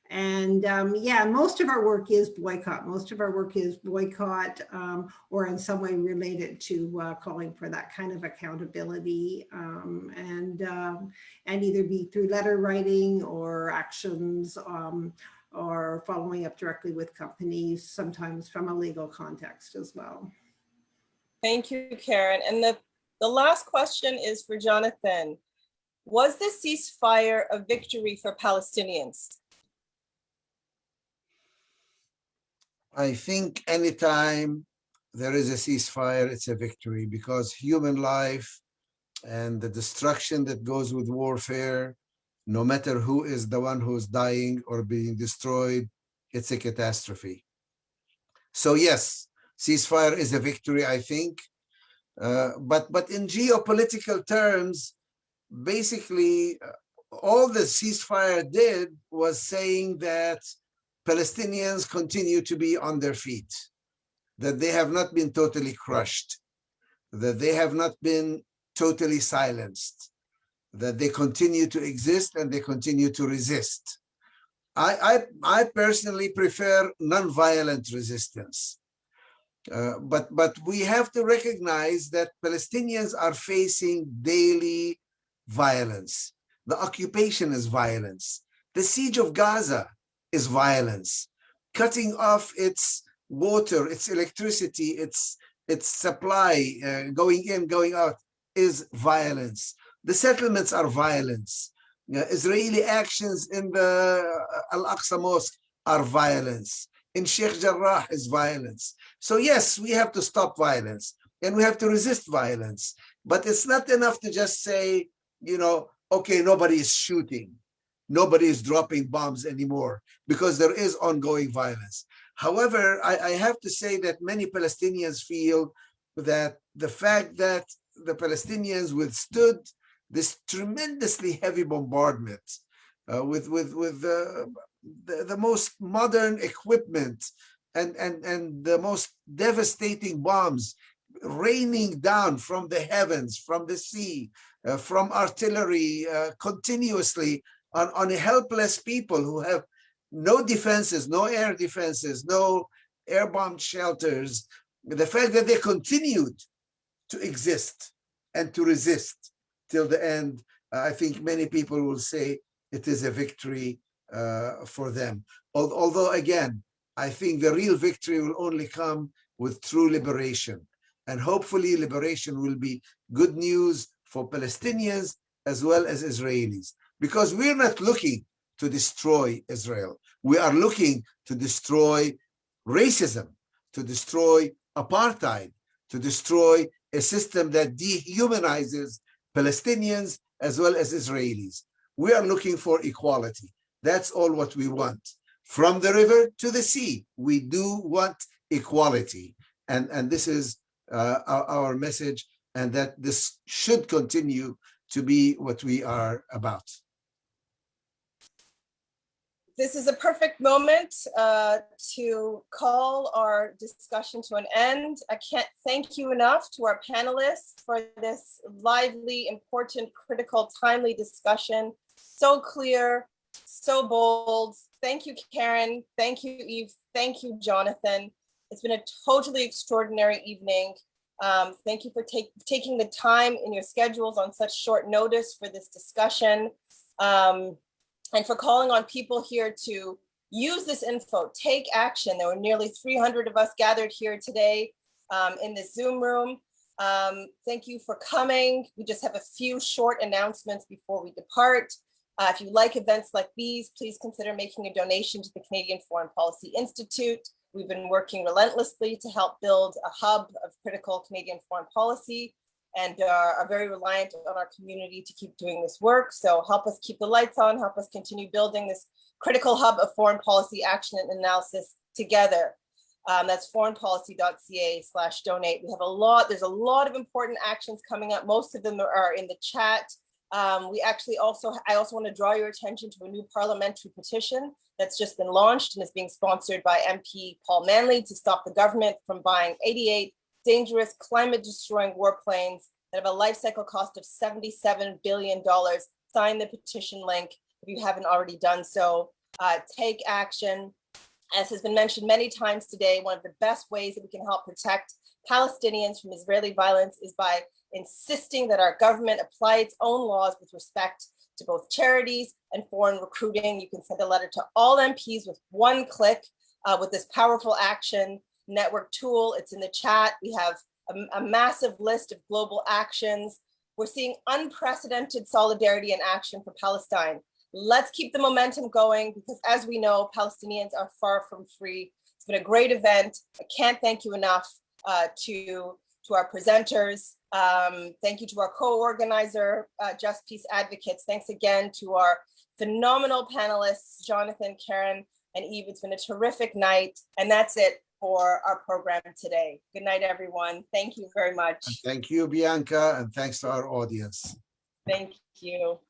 Yeah, most of our work is boycott. Most of our work is boycott or in some way related to calling for that kind of accountability and either be through letter writing or actions or following up directly with companies, sometimes from a legal context as well. Thank you, Karen. And the last question is for Jonathan. Was the ceasefire a victory for Palestinians? I think anytime there is a ceasefire, it's a victory, because human life and the destruction that goes with warfare, no matter who is the one who's dying or being destroyed, it's a catastrophe. So yes, ceasefire is a victory, I think. But in geopolitical terms, basically, all the ceasefire did was saying that Palestinians continue to be on their feet, that they have not been totally crushed, that they have not been totally silenced, that they continue to exist and they continue to resist. I personally prefer nonviolent resistance. But we have to recognize that Palestinians are facing daily violence. The occupation is violence. The siege of Gaza is violence. Cutting off its water, its electricity, its supply, going in, going out, is violence. The settlements are violence. Israeli actions in the Al-Aqsa Mosque are violence. In Sheikh Jarrah is violence. So yes, we have to stop violence and we have to resist violence. But it's not enough to just say, you know, okay, nobody is shooting. Nobody is dropping bombs anymore because there is ongoing violence. However, I have to say that many Palestinians feel that the fact that the Palestinians withstood this tremendously heavy bombardment with the most modern equipment and the most devastating bombs raining down from the heavens, from the sea, from artillery continuously on helpless people who have no defenses, no air defenses, no air bomb shelters. The fact that they continued to exist and to resist till the end, I think many people will say it is a victory for them. Although, again, I think the real victory will only come with true liberation. And hopefully liberation will be good news for Palestinians as well as Israelis. Because we're not looking to destroy Israel. We are looking to destroy racism, to destroy apartheid, to destroy a system that dehumanizes Palestinians as well as Israelis. We are looking for equality. That's all what we want. From the river to the sea, we do want equality. And this is our message, and that this should continue to be what we are about. This is a perfect moment to call our discussion to an end. I can't thank you enough to our panelists for this lively, important, critical, timely discussion. So clear, so bold. Thank you, Karen. Thank you, Yves. Thank you, Jonathan. It's been a totally extraordinary evening. Thank you for taking the time in your schedules on such short notice for this discussion. And for calling on people here to use this info, take action. There were nearly 300 of us gathered here today in this Zoom room. Thank you for coming. We just have a few short announcements before we depart. If you like events like these, please consider making a donation to the Canadian Foreign Policy Institute. We've been working relentlessly to help build a hub of critical Canadian foreign policy, and are very reliant on our community to keep doing this work. So help us keep the lights on, help us continue building this critical hub of foreign policy action and analysis together. That's foreignpolicy.ca/donate. We have there's a lot of important actions coming up. Most of them are in the chat. I also want to draw your attention to a new parliamentary petition that's just been launched and is being sponsored by MP Paul Manley to stop the government from buying 88 dangerous climate-destroying warplanes that have a life cycle cost of $77 billion. Sign the petition link if you haven't already done so. Take action. As has been mentioned many times today, one of the best ways that we can help protect Palestinians from Israeli violence is by insisting that our government apply its own laws with respect to both charities and foreign recruiting. You can send a letter to all MPs with one click with this powerful action network tool. It's in the chat. We have a massive list of global actions. We're seeing unprecedented solidarity and action for Palestine. Let's keep the momentum going, because as we know, Palestinians are far from free. It's been a great event. I can't thank you enough to our presenters. Thank you to our co-organizer, Just Peace Advocates. Thanks again to our phenomenal panelists, Jonathan, Karen, and Yves. It's been a terrific night. And that's it for our program today. Good night, everyone. Thank you very much. Thank you, Bianca, and thanks to our audience. Thank you.